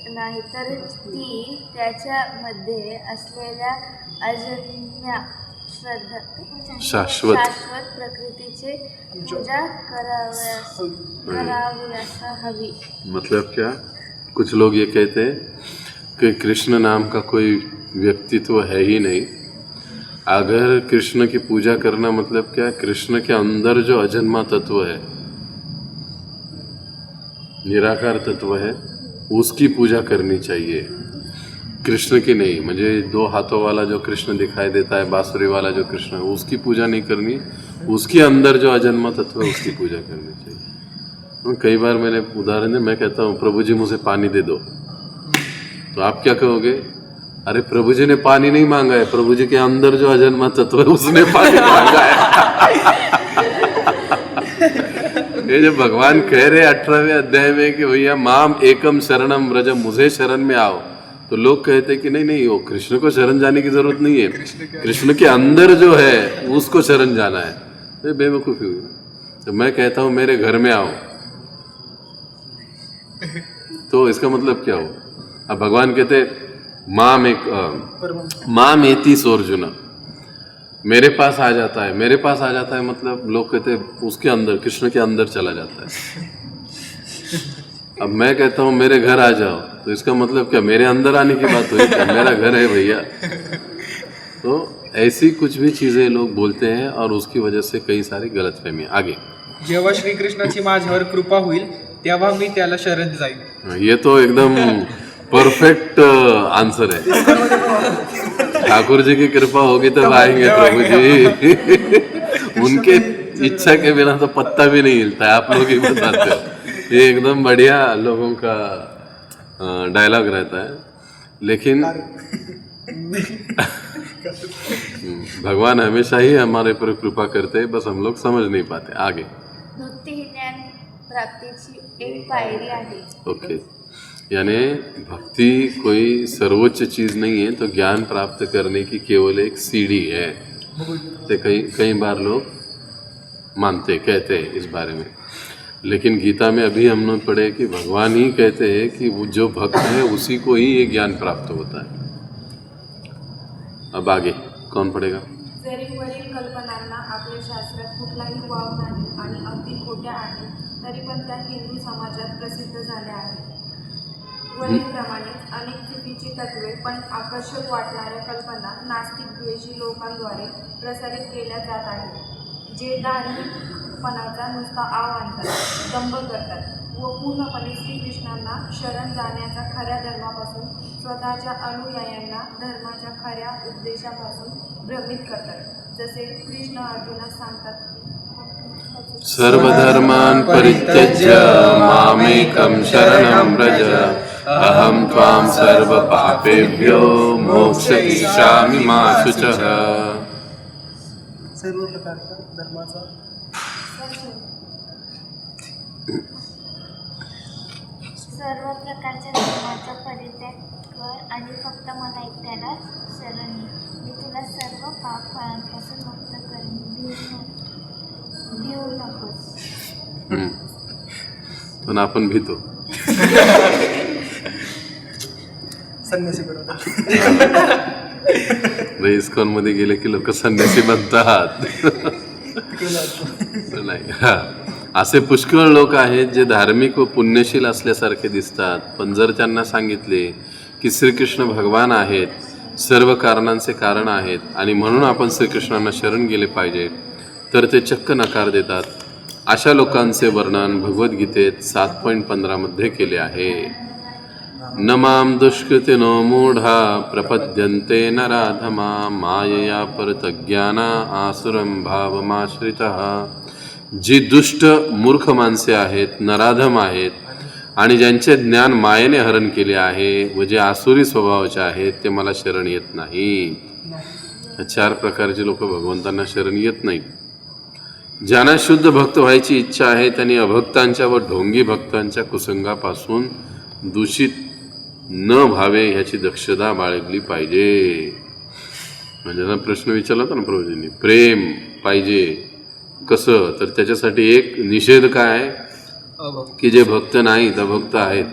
नाही, तर ती त्याच्यामध्ये असलेल्या अजन्य शाश्वत प्रकृतीची पूजा करावी हवी. मतलब क्या? कुछ लोग ये कहते हैं कि कृष्ण नाम का कोई व्यक्तित्व है ही नहीं. अगर कृष्ण की पूजा करना मतलब क्या? कृष्ण के अंदर जो अजन्मा तत्व है, निराकार तत्व है, उसकी पूजा करनी चाहिए, कृष्ण की नहीं. म्हणजे 2 हाथों वाला जो कृष्ण दिखाई देता है, बांसुरी वाला जो कृष्ण है, उसकी पूजा नहीं करनी. उसके अंदर जो अजन्मा तत्व है उसकी पूजा करनी चाहिए. कई बार मैंने उदाहरण दिया, मैं कहता हूँ प्रभु जी मुझे पानी दे दो, तो आप क्या कहोगे? अरे प्रभु जी ने पानी नहीं मांगा है, प्रभु जी के अंदर जो अजन्मा तत्व है उसने पानी मांगा है. ये जो भगवान कह रहे 18वें अध्याय में कि भैया माम एकम शरणम व्रज, मुझे शरण में आओ, तो लोग कहते हैं कि नहीं, वो कृष्ण को शरण जाने की जरूरत नहीं है, कृष्ण के अंदर जो है उसको शरण जाना है. तो बेवकूफ़ी हुई. तो मैं कहता हूँ मेरे घर में आओ, तो इसका मतलब क्या हो? अब भगवान कहते माम एति सोर्जुन, मेरे पास आ जाता है. मेरे पास आ जाता है मतलब लोग कहते हैं उसके अंदर, कृष्ण के अंदर चला जाता है. अब मैं कहता हूँ मेरे घर आ जाओ, तो इसका मतलब क्या? मेरे अंदर आने की बात हुई क्या? मेरा घर है भैया. तो ऐसी कुछ भी चीज़ें लोग बोलते हैं और उसकी वजह से कई सारी गलतफहमियाँ. आगे, जेव्हा श्रीकृष्णाची माझ्यावर कृपा होईल तेव्हा मी त्याला शरण जाईल. ये तो एकदम परफेक्ट आंसर है। ठाकुर जी की कृपा होगी तब आएंगे प्रभु जी। उनके इच्छा के बिना तो पत्ता भी नहीं हिलता है, आप लोग ही बताते हो। ये एकदम बढ़िया लोगों का डायलॉग रहता है। लेकिन भगवान हमेशा ही हमारे पर कृपा करते हैं, बस हम लोग समझ नहीं पाते। आगे भक्ती ही ज्ञान प्राप्तीची एक पायरी आहे. ओके, यानी भक्ति कोई सर्वोच्च चीज़ नहीं है, तो ज्ञान प्राप्त करने की केवल एक सीढ़ी है। तो कई बार लोग मानते कहते हैं इस बारे में, लेकिन गीता में अभी हमने पढ़े कि भगवान ही कहते हैं कि वो जो भक्त है उसी को ही ये ज्ञान प्राप्त होता है। अब आगे कौन पढ़ेगा? जरी वरील कल्पनांना आपल्या शास्त्रात कुठलाही वाव नाही आणि अगदी खोट्या आहेत, तरी पण त्या हिंदू समाजात प्रसिद्ध झाल्या आहेत. वरीलप्रमाणेच अनेक चुकीची तत्वे पण आकर्षक वाटणाऱ्या कल्पना नास्तिक द्वेषी लोकांद्वारे प्रसारित केल्या जात आहेत, जे धार्मिकपणाचा नुसता आव आणतात, दंभ करतात व पूर्णपणे श्रीकृष्णांना शरण जाण्याच्या खऱ्या धर्मापासून स्वतःच्या अनुयायांना धर्माच्या खऱ्या उपदेशापासून भ्रमित करतात. जसे कृष्ण अर्जुनास सांगतात, सर्वधर्मान् परित्यज्य मामेकं शरणं व्रज अहं त्वां सर्वपापेभ्यो मोक्षयिष्यामि मा शुचः। सर्व प्रकारच्या धर्माचा सर्व प्रकारच्या धर्माचा परित्याग कर आणि फक्त मला एकट्याला शरण ये. मी तुला सर्व पाप फळांपासून मुक्त करेन. भिवू नकोस. पण आपण भीतो. संन्यासी बनवतात. इस्कॉन मध्ये गेले की लोक संन्यासी बनतात. नाही, हा असे पुष्कळ लोक आहेत जे धार्मिक व पुण्यशील असल्यासारखे दिसतात, पण जर त्यांना सांगितले की श्रीकृष्ण भगवान आहेत, सर्व कारणांचे कारण आहेत आणि म्हणून आपण श्रीकृष्णांना शरण गेले पाहिजे, तर ते चक्क नकार देतात. अशा लोकांचे वर्णन भगवद्गीतेत 7.15 मध्ये केले आहे. न माम दुष्कृतिनो मूढा प्रपद्यन्ते नराधमा मायया परतज्ञाना आसुरं भावमाश्रितः. जी दुष्ट मूर्ख माणसे आहेत, नराधम आहेत आणि ज्यांचे ज्ञान मायेने हरण केले आहे व जे आसुरी स्वभावाचे आहेत, ते मला शरण येत नाहीत. 4 प्रकारचे लोक भगवंतांना शरण येत नाहीत. ज्यांना शुद्ध भक्त व्हायची इच्छा आहे त्यांनी अभक्तांच्या व ढोंगी भक्तांच्या कुसंगापासून दूषित न व्हावे ह्याची दक्षता बाळगली पाहिजे. म्हणजे प्रश्न विचारला होता ना प्रभूजींनी, प्रेम पाहिजे कसं, तर त्याच्यासाठी एक निषेध काय की जे भक्त नाहीत, अभक्त आहेत,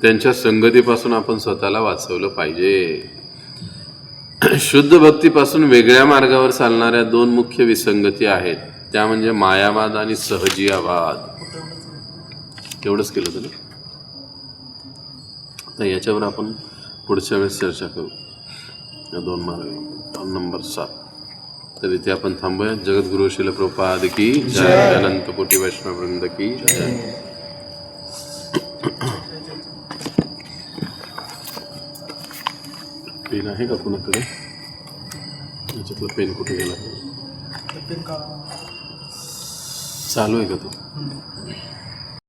त्यांच्या संगतीपासून आपण स्वतःला वाचवलं पाहिजे. शुद्ध भक्तीपासून वेगळ्या मार्गावर चालणाऱ्या 2 मुख्य विसंगती आहेत, त्या म्हणजे मायावाद आणि सहजियावाद. तेवढंच केलं होतं ना. आता याच्यावर आपण पुढच्या वेळेस चर्चा करू, या 2 मार्ग. नंबर 7. तर इथे आपण थांबूया. जगद्गुरु श्रील प्रभुपाद की जय, अनंत कोटी वैष्णव वृंद की जय. पेन आहे का कुणाकडे? याच्यातला पेन कुठे गेला? पेन का चालू आहे का तो?